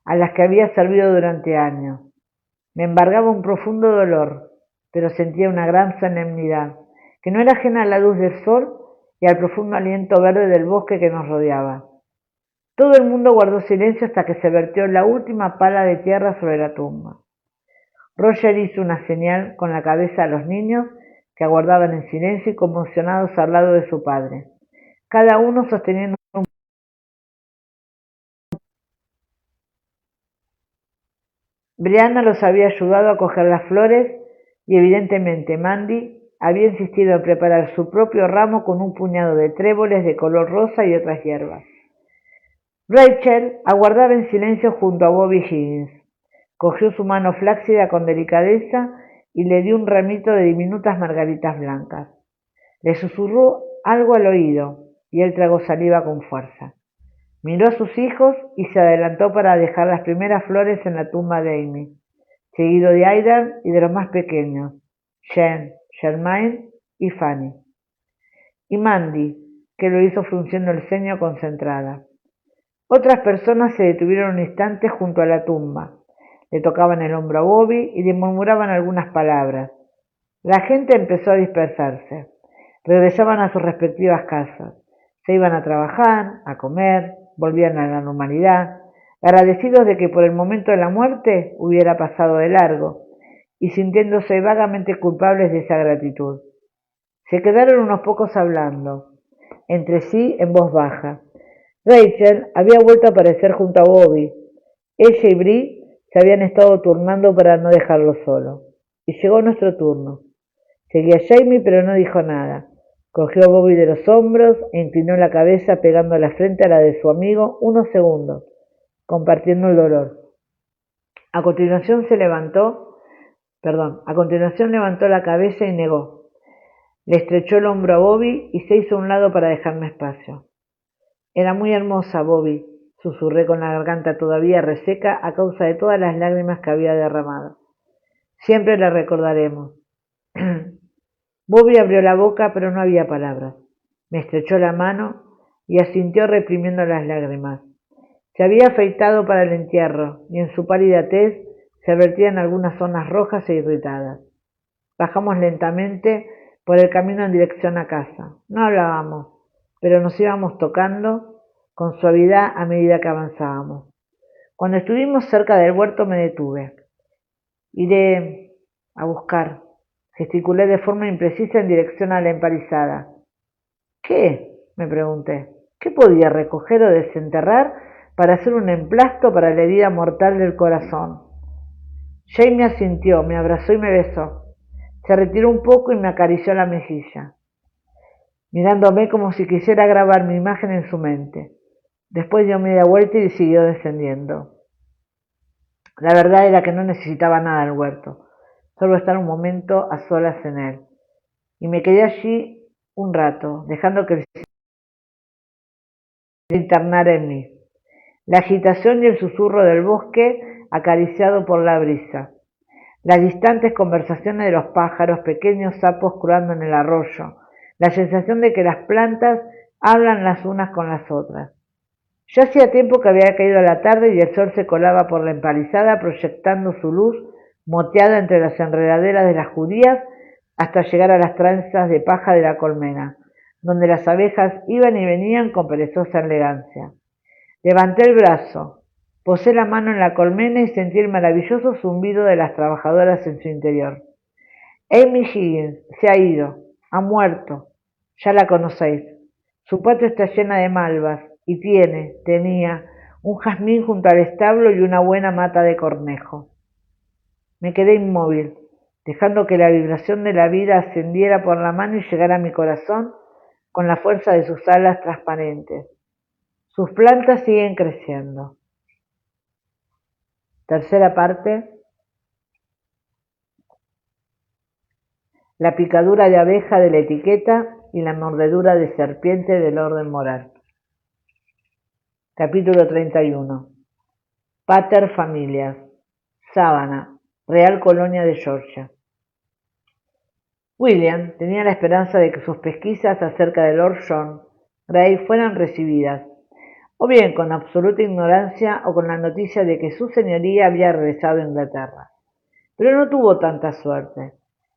a las que había servido durante años. Me embargaba un profundo dolor, pero sentía una gran solemnidad, que no era ajena a la luz del sol y al profundo aliento verde del bosque que nos rodeaba. Todo el mundo guardó silencio hasta que se vertió la última pala de tierra sobre la tumba. Roger hizo una señal con la cabeza a los niños, que aguardaban en silencio y conmocionados al lado de su padre, cada uno sosteniendo un... Brianna los había ayudado a coger las flores y evidentemente Mandy había insistido en preparar su propio ramo con un puñado de tréboles de color rosa y otras hierbas. Rachel aguardaba en silencio junto a Bobby Higgins. Cogió su mano flácida con delicadeza y le dio un ramito de diminutas margaritas blancas. Le susurró algo al oído y él tragó saliva con fuerza. Miró a sus hijos y se adelantó para dejar las primeras flores en la tumba de Amy, seguido de Aidan y de los más pequeños, Jen, Germaine y Fanny. Y Mandy, que lo hizo frunciendo el ceño concentrada. Otras personas se detuvieron un instante junto a la tumba. Le tocaban el hombro a Bobby y le murmuraban algunas palabras. La gente empezó a dispersarse. Regresaban a sus respectivas casas. Se iban a trabajar, a comer, volvían a la normalidad, agradecidos de que por el momento de la muerte hubiera pasado de largo y sintiéndose vagamente culpables de esa gratitud. Se quedaron unos pocos hablando, entre sí en voz baja. Rachel había vuelto a aparecer junto a Bobby. Ella y Bree se habían estado turnando para no dejarlo solo. Y llegó nuestro turno. Seguía Jamie, pero no dijo nada. Cogió a Bobby de los hombros e inclinó la cabeza pegando la frente a la de su amigo unos segundos, compartiendo el dolor. A continuación levantó la cabeza y negó. Le estrechó el hombro a Bobby y se hizo a un lado para dejarme espacio. Era muy hermosa, Bobby, susurré con la garganta todavía reseca a causa de todas las lágrimas que había derramado. Siempre la recordaremos. Bobby abrió la boca, pero no había palabras. Me estrechó la mano y asintió reprimiendo las lágrimas. Se había afeitado para el entierro y en su pálida tez se vertían algunas zonas rojas e irritadas. Bajamos lentamente por el camino en dirección a casa. No hablábamos, pero nos íbamos tocando con suavidad a medida que avanzábamos. Cuando estuvimos cerca del huerto me detuve. Iré a buscar. Gesticulé de forma imprecisa en dirección a la empalizada. ¿Qué? Me pregunté. ¿Qué podía recoger o desenterrar para hacer un emplasto para la herida mortal del corazón? Jamie asintió, me abrazó y me besó. Se retiró un poco y me acarició la mejilla, mirándome como si quisiera grabar mi imagen en su mente. Después dio media vuelta y siguió descendiendo. La verdad era que no necesitaba nada del huerto, solo estar un momento a solas en él. Y me quedé allí un rato, dejando que el silencio se internara en mí. La agitación y el susurro del bosque acariciado por la brisa. Las distantes conversaciones de los pájaros, pequeños sapos crujando en el arroyo. La sensación de que las plantas hablan las unas con las otras. Ya hacía tiempo que había caído la tarde y el sol se colaba por la empalizada proyectando su luz moteada entre las enredaderas de las judías hasta llegar a las trenzas de paja de la colmena, donde las abejas iban y venían con perezosa elegancia. Levanté el brazo, posé la mano en la colmena y sentí el maravilloso zumbido de las trabajadoras en su interior. Amy Higgins se ha ido, ha muerto, ya la conocéis. Su patio está llena de malvas y tenía un jazmín junto al establo y una buena mata de cornejo. Me quedé inmóvil, dejando que la vibración de la vida ascendiera por la mano y llegara a mi corazón con la fuerza de sus alas transparentes. Sus plantas siguen creciendo. Tercera parte. La picadura de abeja de la etiqueta y la mordedura de serpiente del orden moral. Capítulo 31. Pater Familias. Savannah, Real Colonia de Georgia. William tenía la esperanza de que sus pesquisas acerca de Lord John Grey fueran recibidas, o bien con absoluta ignorancia o con la noticia de que su señoría había regresado a Inglaterra. Pero no tuvo tanta suerte.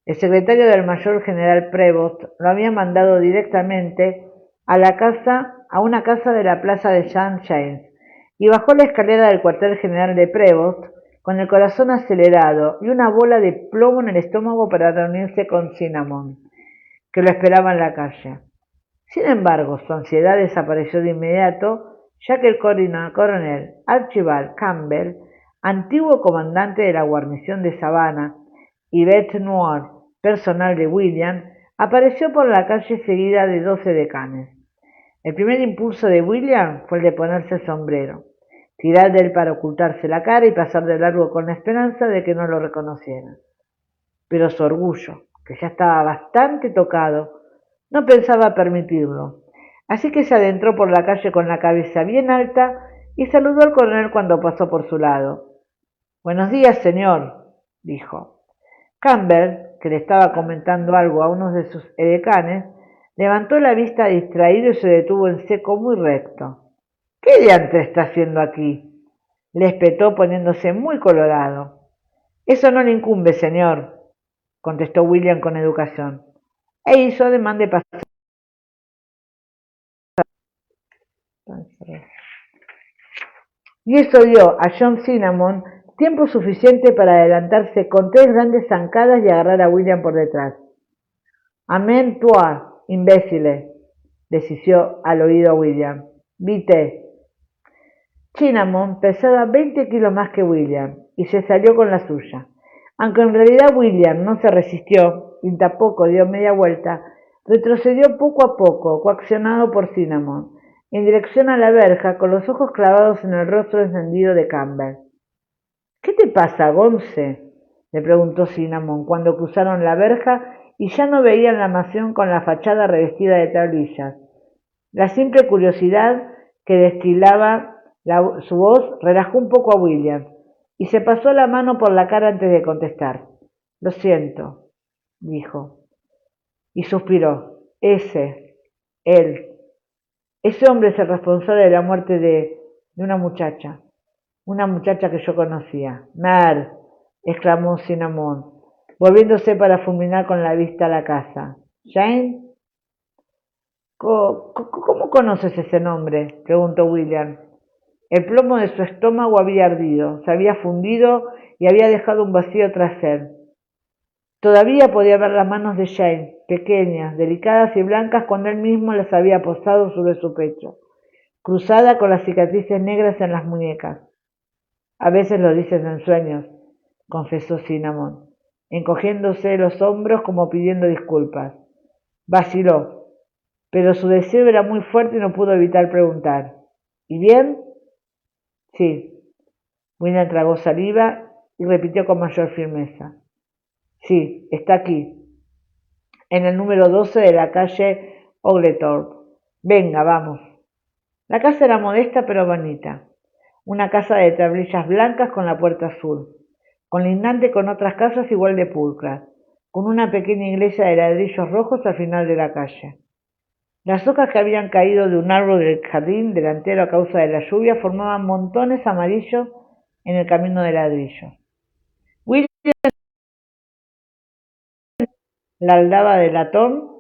El secretario del mayor general Prevost lo había mandado directamente a una casa de la plaza de St. James, y bajó la escalera del cuartel general de Prevost con el corazón acelerado y una bola de plomo en el estómago para reunirse con Cinnamon, que lo esperaba en la calle. Sin embargo, su ansiedad desapareció de inmediato, ya que el coronel Archibald Campbell, antiguo comandante de la guarnición de Savannah, y Beth Noir, personal de William, apareció por la calle seguida de 12 decanes. El primer impulso de William fue el de ponerse el sombrero, tirar de él para ocultarse la cara y pasar de largo con la esperanza de que no lo reconocieran. Pero su orgullo, que ya estaba bastante tocado, no pensaba permitirlo, así que se adentró por la calle con la cabeza bien alta y saludó al coronel cuando pasó por su lado. «Buenos días, señor», dijo. Campbell, que le estaba comentando algo a uno de sus edecanes, levantó la vista distraído y se detuvo en seco muy recto. «¿Qué diantre está haciendo aquí?», le espetó poniéndose muy colorado. «Eso no le incumbe, señor», contestó William con educación, e hizo ademán de pasar. Y eso dio a John Cinnamon tiempo suficiente para adelantarse con 3 grandes zancadas y agarrar a William por detrás. «Amén toi, imbécile», decisió al oído a William. «Vite». Cinnamon pesaba 20 kilos más que William y se salió con la suya. Aunque en realidad William no se resistió y tampoco dio media vuelta, retrocedió poco a poco, coaccionado por Cinnamon, en dirección a la verja, con los ojos clavados en el rostro encendido de Campbell. «¿Qué te pasa, Gonce?», le preguntó Cinnamon cuando cruzaron la verja y ya no veían la mansión con la fachada revestida de tablillas. La simple curiosidad que destilaba su voz relajó un poco a William y se pasó la mano por la cara antes de contestar. «Lo siento», dijo, y suspiró. Ese hombre es el responsable de la muerte de una muchacha que yo conocía. «Mer», exclamó Cinnamon, volviéndose para fulminar con la vista a la casa. «¿Jane?» «¿Cómo conoces ese nombre?», preguntó William. El plomo de su estómago había ardido, se había fundido y había dejado un vacío tras él. Todavía podía ver las manos de Jane, pequeñas, delicadas y blancas, cuando él mismo las había posado sobre su pecho, cruzada con las cicatrices negras en las muñecas. «A veces lo dices en sueños», confesó Cinnamon, encogiéndose los hombros como pidiendo disculpas. Vaciló, pero su deseo era muy fuerte y no pudo evitar preguntar. «¿Y bien?» «Sí». William tragó saliva y repitió con mayor firmeza. «Sí, está aquí, en el número 12 de la calle Oglethorpe. Venga, vamos». La casa era modesta pero bonita. Una casa de tablillas blancas con la puerta azul, colindante con otras casas igual de pulcras, con una pequeña iglesia de ladrillos rojos al final de la calle. Las hojas que habían caído de un árbol del jardín delantero a causa de la lluvia formaban montones amarillos en el camino de ladrillo. William, la aldaba de latón,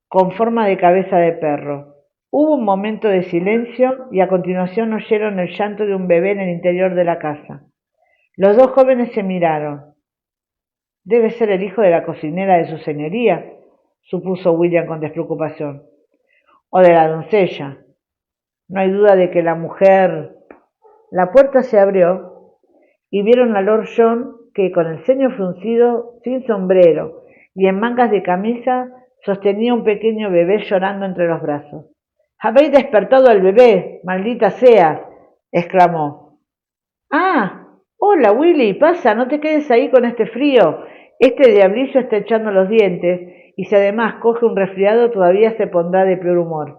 con forma de cabeza de perro. Hubo un momento de silencio y a continuación oyeron el llanto de un bebé en el interior de la casa. Los dos jóvenes se miraron. «Debe ser el hijo de la cocinera de su señoría», supuso William con despreocupación. «O de la doncella. No hay duda de que la mujer...». La puerta se abrió y vieron a Lord John, que con el ceño fruncido, sin sombrero y en mangas de camisa, sostenía un pequeño bebé llorando entre los brazos. «¡Habéis despertado al bebé, maldita sea!», exclamó. «Ah, hola Willy, pasa, no te quedes ahí con este frío. Este diablillo está echando los dientes y si además coge un resfriado todavía se pondrá de peor humor».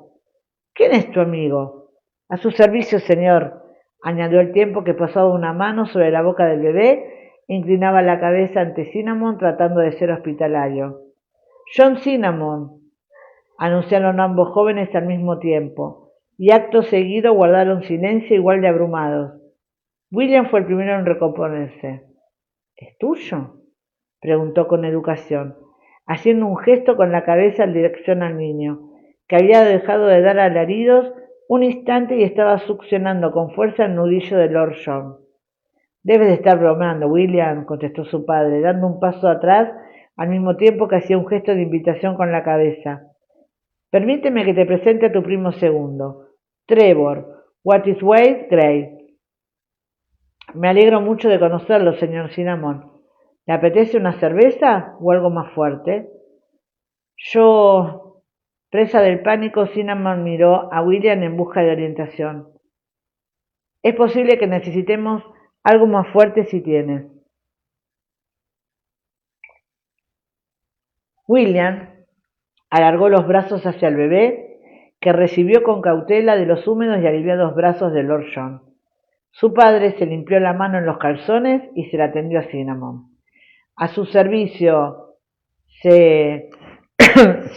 «¿Quién es tu amigo?». «A su servicio, señor», añadió al tiempo que pasaba una mano sobre la boca del bebé e inclinaba la cabeza ante Cinnamon tratando de ser hospitalario. «John Cinnamon», anunciaron ambos jóvenes al mismo tiempo, y acto seguido guardaron silencio igual de abrumados. William fue el primero en recomponerse. «¿Es tuyo?», preguntó con educación, haciendo un gesto con la cabeza en dirección al niño, que había dejado de dar alaridos un instante y estaba succionando con fuerza el nudillo de Lord John. «Debes de estar bromeando, William», contestó su padre, dando un paso atrás al mismo tiempo que hacía un gesto de invitación con la cabeza. «Permíteme que te presente a tu primo segundo, Trevor, What is Wade? Gray. Me alegro mucho de conocerlo, señor Cinnamon. ¿Le apetece una cerveza o algo más fuerte? Yo, presa del pánico, Cinnamon miró a William en busca de orientación. Es posible que necesitemos algo más fuerte si tienes. William alargó los brazos hacia el bebé, que recibió con cautela de los húmedos y aliviados brazos de Lord John. Su padre se limpió la mano en los calzones y se la tendió a Cinnamon. A su servicio se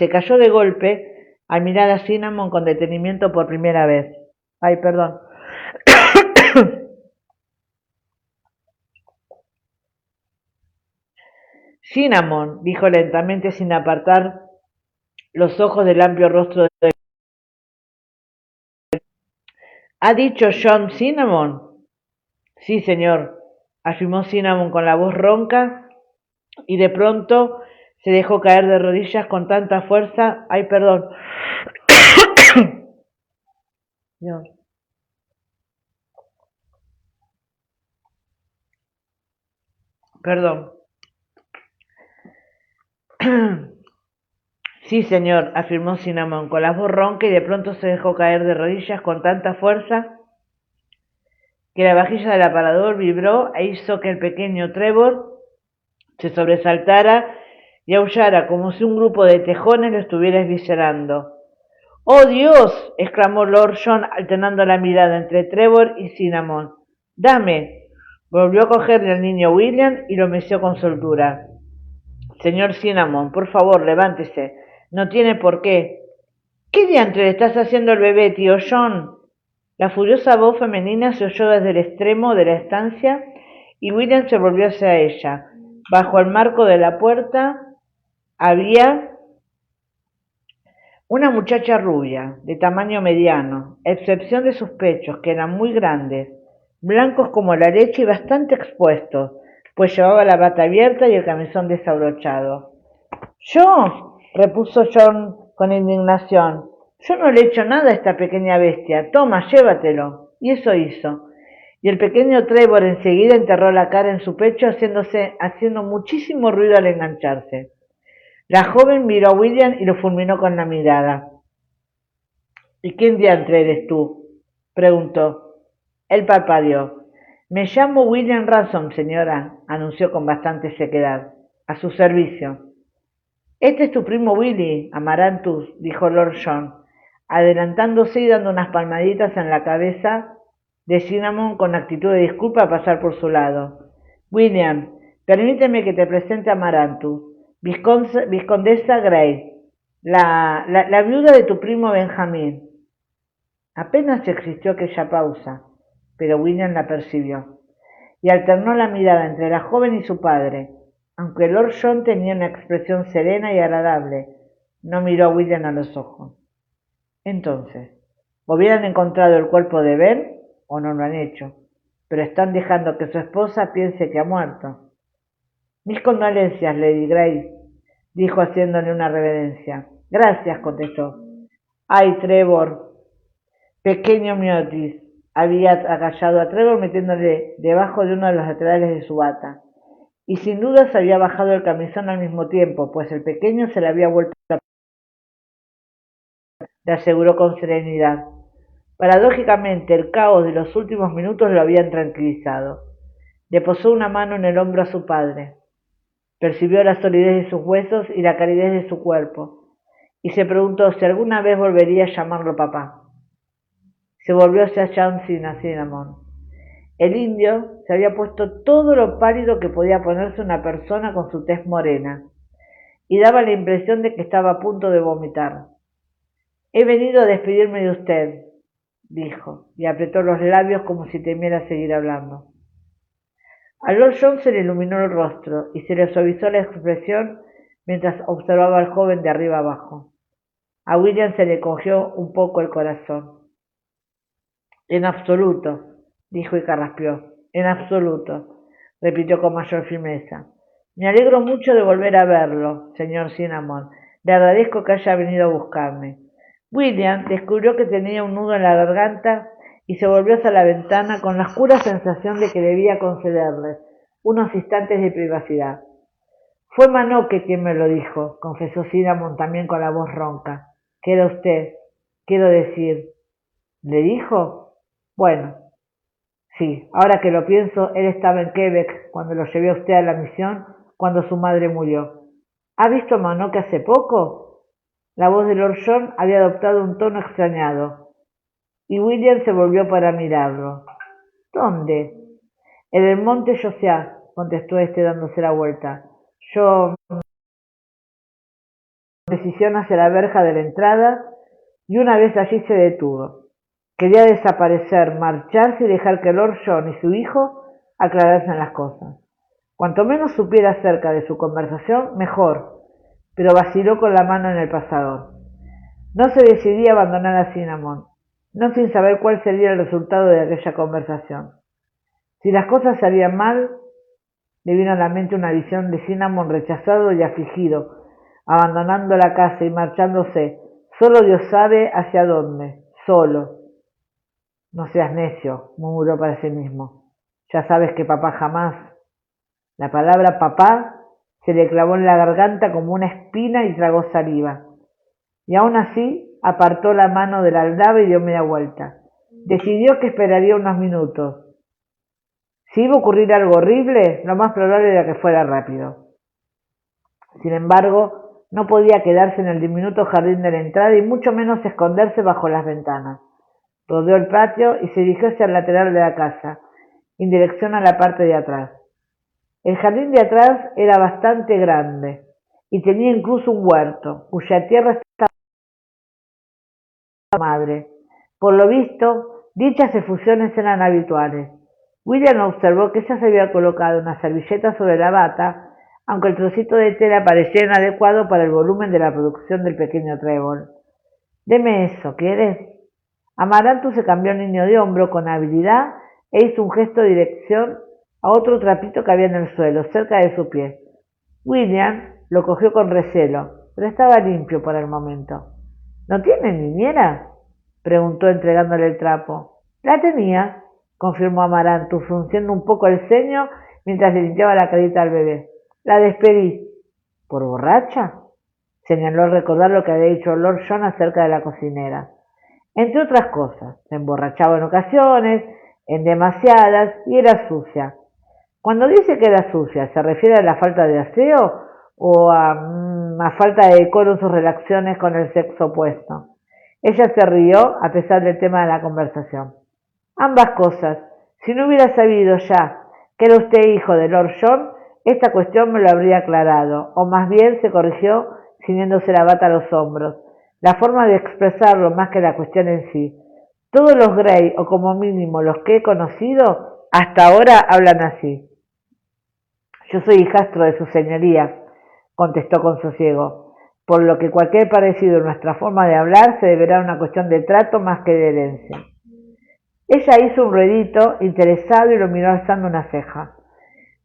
cayó de golpe al mirar a Cinnamon con detenimiento por primera vez. Ay, perdón. Cinnamon, dijo lentamente sin apartar los ojos del amplio rostro de... ¿Ha dicho John Cinnamon? Sí, señor, afirmó Cinnamon con la voz ronca y de pronto se dejó caer de rodillas con tanta fuerza. Ay, perdón. Dios. Perdón. Sí, señor, afirmó Cinnamon con la voz ronca y de pronto se dejó caer de rodillas con tanta fuerza que la vajilla del aparador vibró e hizo que el pequeño Trevor se sobresaltara y aullara como si un grupo de tejones lo estuviera esviscerando. ¡Oh, Dios! Exclamó Lord John alternando la mirada entre Trevor y Cinnamon. ¡Dame! Volvió a cogerle al niño William y lo meció con soltura. Señor Cinnamon, por favor, levántese. No tiene por qué. ¿Qué diantre le estás haciendo al bebé, tío John? La furiosa voz femenina se oyó desde el extremo de la estancia y William se volvió hacia ella. Bajo el marco de la puerta había una muchacha rubia, de tamaño mediano, a excepción de sus pechos, que eran muy grandes, blancos como la leche y bastante expuestos, pues llevaba la bata abierta y el camisón desabrochado. ¿Yo? Repuso John con indignación. Yo no le he hecho nada a esta pequeña bestia. Toma, llévatelo. Y eso hizo. Y el pequeño Trevor enseguida enterró la cara en su pecho, haciendo muchísimo ruido al engancharse. La joven miró a William y lo fulminó con la mirada. ¿Y quién diantre eres tú? Preguntó. Él parpadeó. Me llamo William Ransom, señora, anunció con bastante sequedad. A su servicio. Este es tu primo Willy, Amaranthus, dijo Lord John, adelantándose y dando unas palmaditas en la cabeza de Cinnamon con actitud de disculpa a pasar por su lado. William, permíteme que te presente a Amaranthus, Viscondesa Grey, la viuda de tu primo Benjamín. Apenas existió aquella pausa, pero William la percibió, y alternó la mirada entre la joven y su padre. Aunque Lord John tenía una expresión serena y agradable, no miró a William a los ojos. Entonces, ¿hubieran encontrado el cuerpo de Ben o no lo han hecho? Pero están dejando que su esposa piense que ha muerto. Mis condolencias, Lady Grey, dijo haciéndole una reverencia. Gracias, contestó. Ay, Trevor, pequeño miotis, había acallado a Trevor metiéndole debajo de uno de los laterales de su bata. Y sin duda se había bajado el camisón al mismo tiempo, pues el pequeño se le había vuelto a... le aseguró con serenidad. Paradójicamente, el caos de los últimos minutos lo habían tranquilizado. Le posó una mano en el hombro a su padre. Percibió la solidez de sus huesos y la calidez de su cuerpo, y se preguntó si alguna vez volvería a llamarlo papá. Se volvió hacia John Cinnamon. El indio se había puesto todo lo pálido que podía ponerse una persona con su tez morena, y daba la impresión de que estaba a punto de vomitar. He venido a despedirme de usted, dijo, y apretó los labios como si temiera seguir hablando. A Lord John se le iluminó el rostro y se le suavizó la expresión mientras observaba al joven de arriba abajo. A William se le cogió un poco el corazón. En absoluto, dijo y carraspeó. En absoluto, repitió con mayor firmeza. Me alegro mucho de volver a verlo, señor Cinnamon. Le agradezco que haya venido a buscarme. William descubrió que tenía un nudo en la garganta y se volvió hacia la ventana con la oscura sensación de que debía concederles unos instantes de privacidad. Fue Manoque quien me lo dijo, confesó Cinnamon también con la voz ronca. ¿Qué era usted? Quiero decir, ¿le dijo? Bueno, sí, ahora que lo pienso, él estaba en Quebec cuando lo llevé a usted a la misión, cuando su madre murió. ¿Ha visto a Manoque hace poco? La voz de Lord John había adoptado un tono extrañado, y William se volvió para mirarlo. ¿Dónde? En el monte Josiah, contestó este dándose la vuelta. Yo, decisión hacia la verja de la entrada, y una vez allí se detuvo. Quería desaparecer, marcharse y dejar que Lord John y su hijo aclarasen las cosas. Cuanto menos supiera acerca de su conversación, mejor, pero vaciló con la mano en el pasador. No se decidía a abandonar a Cinnamon, no sin saber cuál sería el resultado de aquella conversación. Si las cosas salían mal, le vino a la mente una visión de Cinnamon rechazado y afligido, abandonando la casa y marchándose, solo Dios sabe hacia dónde, solo. No seas necio, murmuró para sí mismo. Ya sabes que papá jamás. La palabra papá se le clavó en la garganta como una espina y tragó saliva. Y aún así apartó la mano del aldaba y dio media vuelta. Decidió que esperaría unos minutos. Si iba a ocurrir algo horrible, lo más probable era que fuera rápido. Sin embargo, no podía quedarse en el diminuto jardín de la entrada y mucho menos esconderse bajo las ventanas. Rodeó el patio y se dirigió hacia el lateral de la casa, en dirección a la parte de atrás. El jardín de atrás era bastante grande y tenía incluso un huerto, cuya tierra estaba madre. Por lo visto, dichas efusiones eran habituales. William observó que ella se había colocado una servilleta sobre la bata, aunque el trocito de tela parecía inadecuado para el volumen de la producción del pequeño trébol. Deme eso, ¿quieres? Amaranto se cambió el niño de hombro con habilidad e hizo un gesto de dirección a otro trapito que había en el suelo, cerca de su pie. William lo cogió con recelo, pero estaba limpio por el momento. ¿No tiene niñera?, preguntó entregándole el trapo. La tenía, confirmó Amaranto, frunciendo un poco el ceño mientras le limpiaba la carita al bebé. La despedí. ¿Por borracha?, señaló al recordar lo que había dicho Lord John acerca de la cocinera. Entre otras cosas, se emborrachaba en ocasiones, en demasiadas, y era sucia. Cuando dice que era sucia, ¿se refiere a la falta de aseo o a falta de decoro en sus relaciones con el sexo opuesto? Ella se rió a pesar del tema de la conversación. Ambas cosas. Si no hubiera sabido ya que era usted hijo de Lord John, esta cuestión me lo habría aclarado, o más bien se corrigió ciñéndose la bata a los hombros. La forma de expresarlo más que la cuestión en sí. Todos los Grey, o como mínimo los que he conocido, hasta ahora hablan así. Yo soy hijastro de su señoría, contestó con sosiego, por lo que cualquier parecido en nuestra forma de hablar se deberá a una cuestión de trato más que de herencia. Ella hizo un ruedito interesado y lo miró alzando una ceja.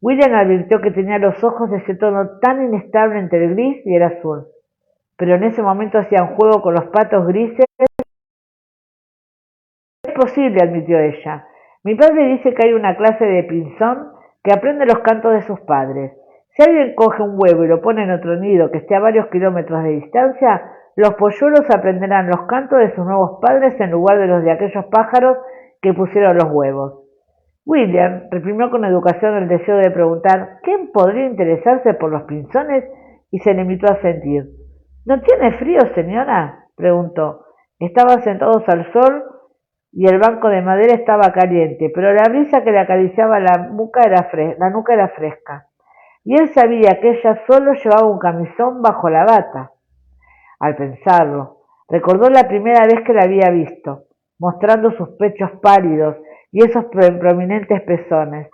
William advirtió que tenía los ojos de ese tono tan inestable entre el gris y el azul, pero en ese momento hacían juego con los patos grises. Es posible, admitió ella. Mi padre dice que hay una clase de pinzón que aprende los cantos de sus padres. Si alguien coge un huevo y lo pone en otro nido que esté a varios kilómetros de distancia, los polluelos aprenderán los cantos de sus nuevos padres en lugar de los de aquellos pájaros que pusieron los huevos. William reprimió con educación el deseo de preguntar quién podría interesarse por los pinzones y se limitó a sentir. ¿No tiene frío, señora?, preguntó. Estaban sentados al sol y el banco de madera estaba caliente, pero la brisa que le acariciaba la nuca era fresca. Y él sabía que ella solo llevaba un camisón bajo la bata. Al pensarlo, recordó la primera vez que la había visto, mostrando sus pechos pálidos y esos prominentes pezones,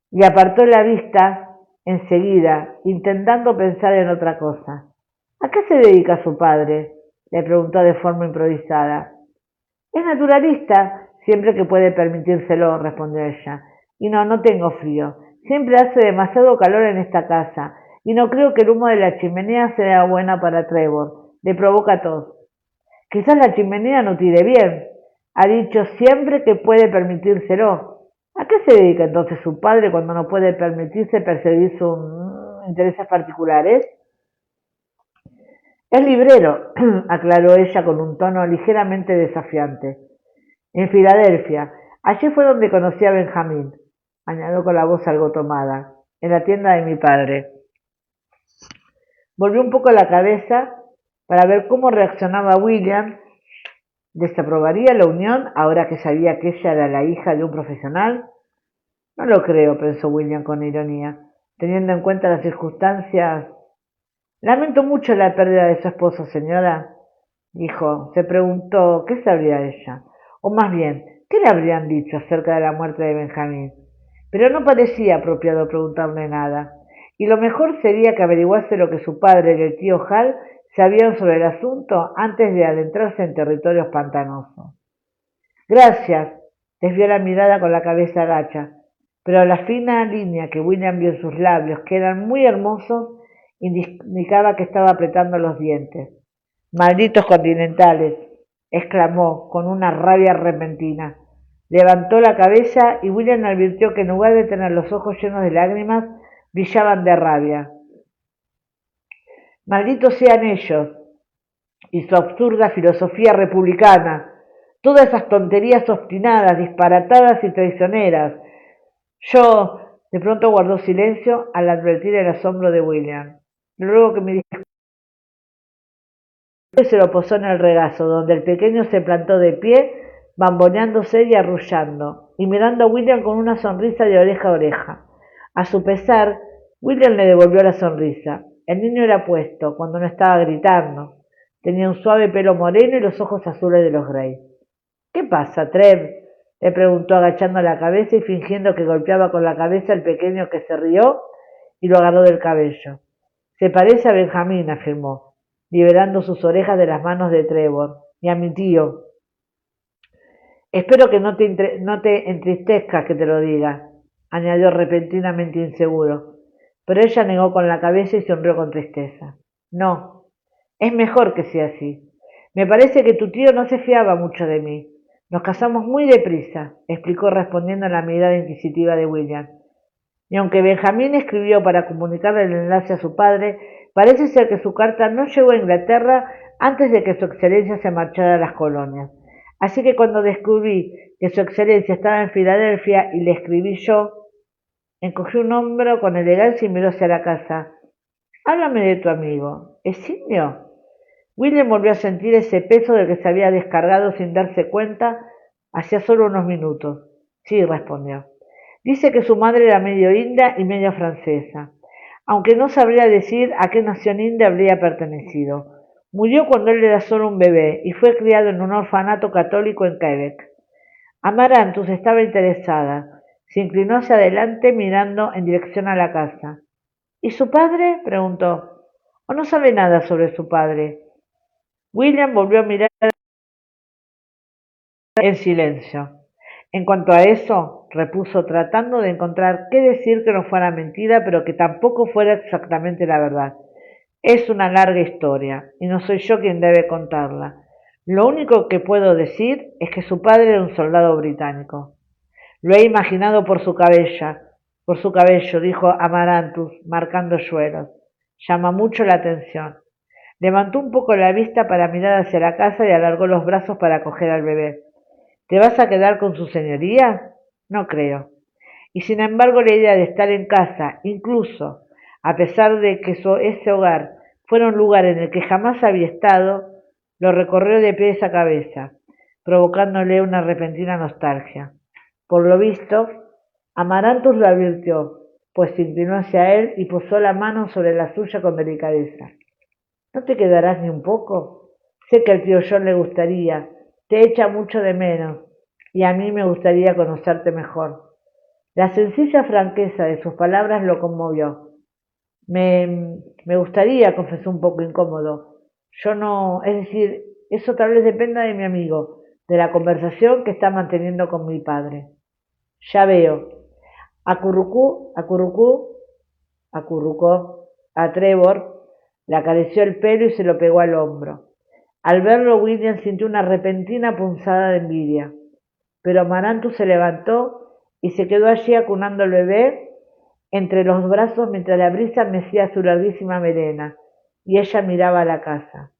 y apartó la vista enseguida, intentando pensar en otra cosa. ¿A qué se dedica su padre?, le preguntó de forma improvisada. Es naturalista, siempre que puede permitírselo, respondió ella. Y no tengo frío. Siempre hace demasiado calor en esta casa, y no creo que el humo de la chimenea sea buena para Trevor. Le provoca tos. Quizás la chimenea no tire bien. Ha dicho siempre que puede permitírselo. ¿A qué se dedica entonces su padre cuando no puede permitirse perseguir sus intereses particulares? Es librero, aclaró ella con un tono ligeramente desafiante. En Filadelfia. Allí fue donde conocí a Benjamín, añadió con la voz algo tomada, en la tienda de mi padre. Volvió un poco la cabeza para ver cómo reaccionaba William. ¿Desaprobaría la unión ahora que sabía que ella era la hija de un profesional? No lo creo, pensó William con ironía, teniendo en cuenta las circunstancias. Lamento mucho la pérdida de su esposo, señora, dijo. Se preguntó qué sabría ella, o más bien, qué le habrían dicho acerca de la muerte de Benjamín. Pero no parecía apropiado preguntarle nada, y lo mejor sería que averiguase lo que su padre y el tío Hal sabían sobre el asunto antes de adentrarse en territorios pantanosos. Gracias, desvió la mirada con la cabeza gacha, pero la fina línea que William vio en sus labios, que eran muy hermosos, indicaba que estaba apretando los dientes. Malditos continentales, exclamó con una rabia repentina. Levantó la cabeza y William advirtió que en lugar de tener los ojos llenos de lágrimas, brillaban de rabia. Malditos sean ellos y su absurda filosofía republicana, todas esas tonterías obstinadas, disparatadas y traicioneras. De pronto guardó silencio al advertir el asombro de William. Luego que me disculpó, se lo posó en el regazo, donde el pequeño se plantó de pie, bamboneándose y arrullando, y mirando a William con una sonrisa de oreja a oreja. A su pesar, William le devolvió la sonrisa. El niño era apuesto, cuando no estaba gritando. Tenía un suave pelo moreno y los ojos azules de los Grey. ¿Qué pasa, Trev? Le preguntó agachando la cabeza y fingiendo que golpeaba con la cabeza al pequeño, que se rió y lo agarró del cabello. Se parece a Benjamín, afirmó, liberando sus orejas de las manos de Trevor, y a mi tío. Espero que no te entristezcas que te lo diga, añadió repentinamente inseguro, pero ella negó con la cabeza y sonrió con tristeza. No, es mejor que sea así. Me parece que tu tío no se fiaba mucho de mí. Nos casamos muy deprisa, explicó respondiendo a la mirada inquisitiva de William. Y aunque Benjamín escribió para comunicarle el enlace a su padre, parece ser que su carta no llegó a Inglaterra antes de que su excelencia se marchara a las colonias. Así que cuando descubrí que su excelencia estaba en Filadelfia y le escribí yo, encogí un hombro con elegancia y miró hacia la casa. Háblame de tu amigo. ¿Es indio? William volvió a sentir ese peso del que se había descargado sin darse cuenta hacía solo unos minutos. Sí, respondió. Dice que su madre era medio india y medio francesa, aunque no sabría decir a qué nación india habría pertenecido. Murió cuando él era solo un bebé y fue criado en un orfanato católico en Quebec. Amarantus estaba interesada. Se inclinó hacia adelante mirando en dirección a la casa. ¿Y su padre? Preguntó. ¿O no sabe nada sobre su padre? William volvió a mirar en silencio. En cuanto a eso, repuso tratando de encontrar qué decir que no fuera mentira, pero que tampoco fuera exactamente la verdad. Es una larga historia, y no soy yo quien debe contarla. Lo único que puedo decir es que su padre era un soldado británico. Lo he imaginado por su cabello, dijo Amarantus, marcando suelos. Llama mucho la atención. Levantó un poco la vista para mirar hacia la casa y alargó los brazos para coger al bebé. ¿Te vas a quedar con su señoría? No creo. Y sin embargo la idea de estar en casa, incluso a pesar de que ese hogar fuera un lugar en el que jamás había estado, lo recorrió de pies a cabeza, provocándole una repentina nostalgia. Por lo visto, Amarantus lo advirtió, pues se inclinó hacia él y posó la mano sobre la suya con delicadeza. ¿No te quedarás ni un poco? Sé que al tío John le gustaría, te echa mucho de menos, y a mí me gustaría conocerte mejor. La sencilla franqueza de sus palabras lo conmovió. Me gustaría, confesó un poco incómodo. Yo no, es decir, eso tal vez dependa de mi amigo, de la conversación que está manteniendo con mi padre. Ya veo. Acurrucó a Trevor, le acarició el pelo y se lo pegó al hombro. Al verlo, William sintió una repentina punzada de envidia, pero Amaranto se levantó y se quedó allí acunando al bebé entre los brazos mientras la brisa mecía su larguísima melena y ella miraba a la casa.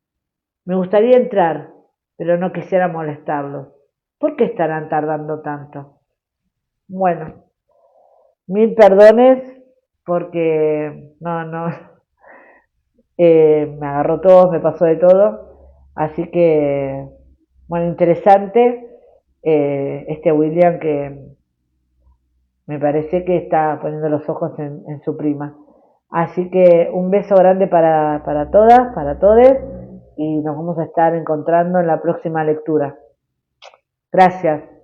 Me gustaría entrar, pero no quisiera molestarlos. ¿Por qué estarán tardando tanto? Bueno, mil perdones porque no, me agarró todo, me pasó de todo. Así que, bueno, interesante este William que me parece que está poniendo los ojos en su prima. Así que un beso grande para todas, para todos, y nos vamos a estar encontrando en la próxima lectura. Gracias.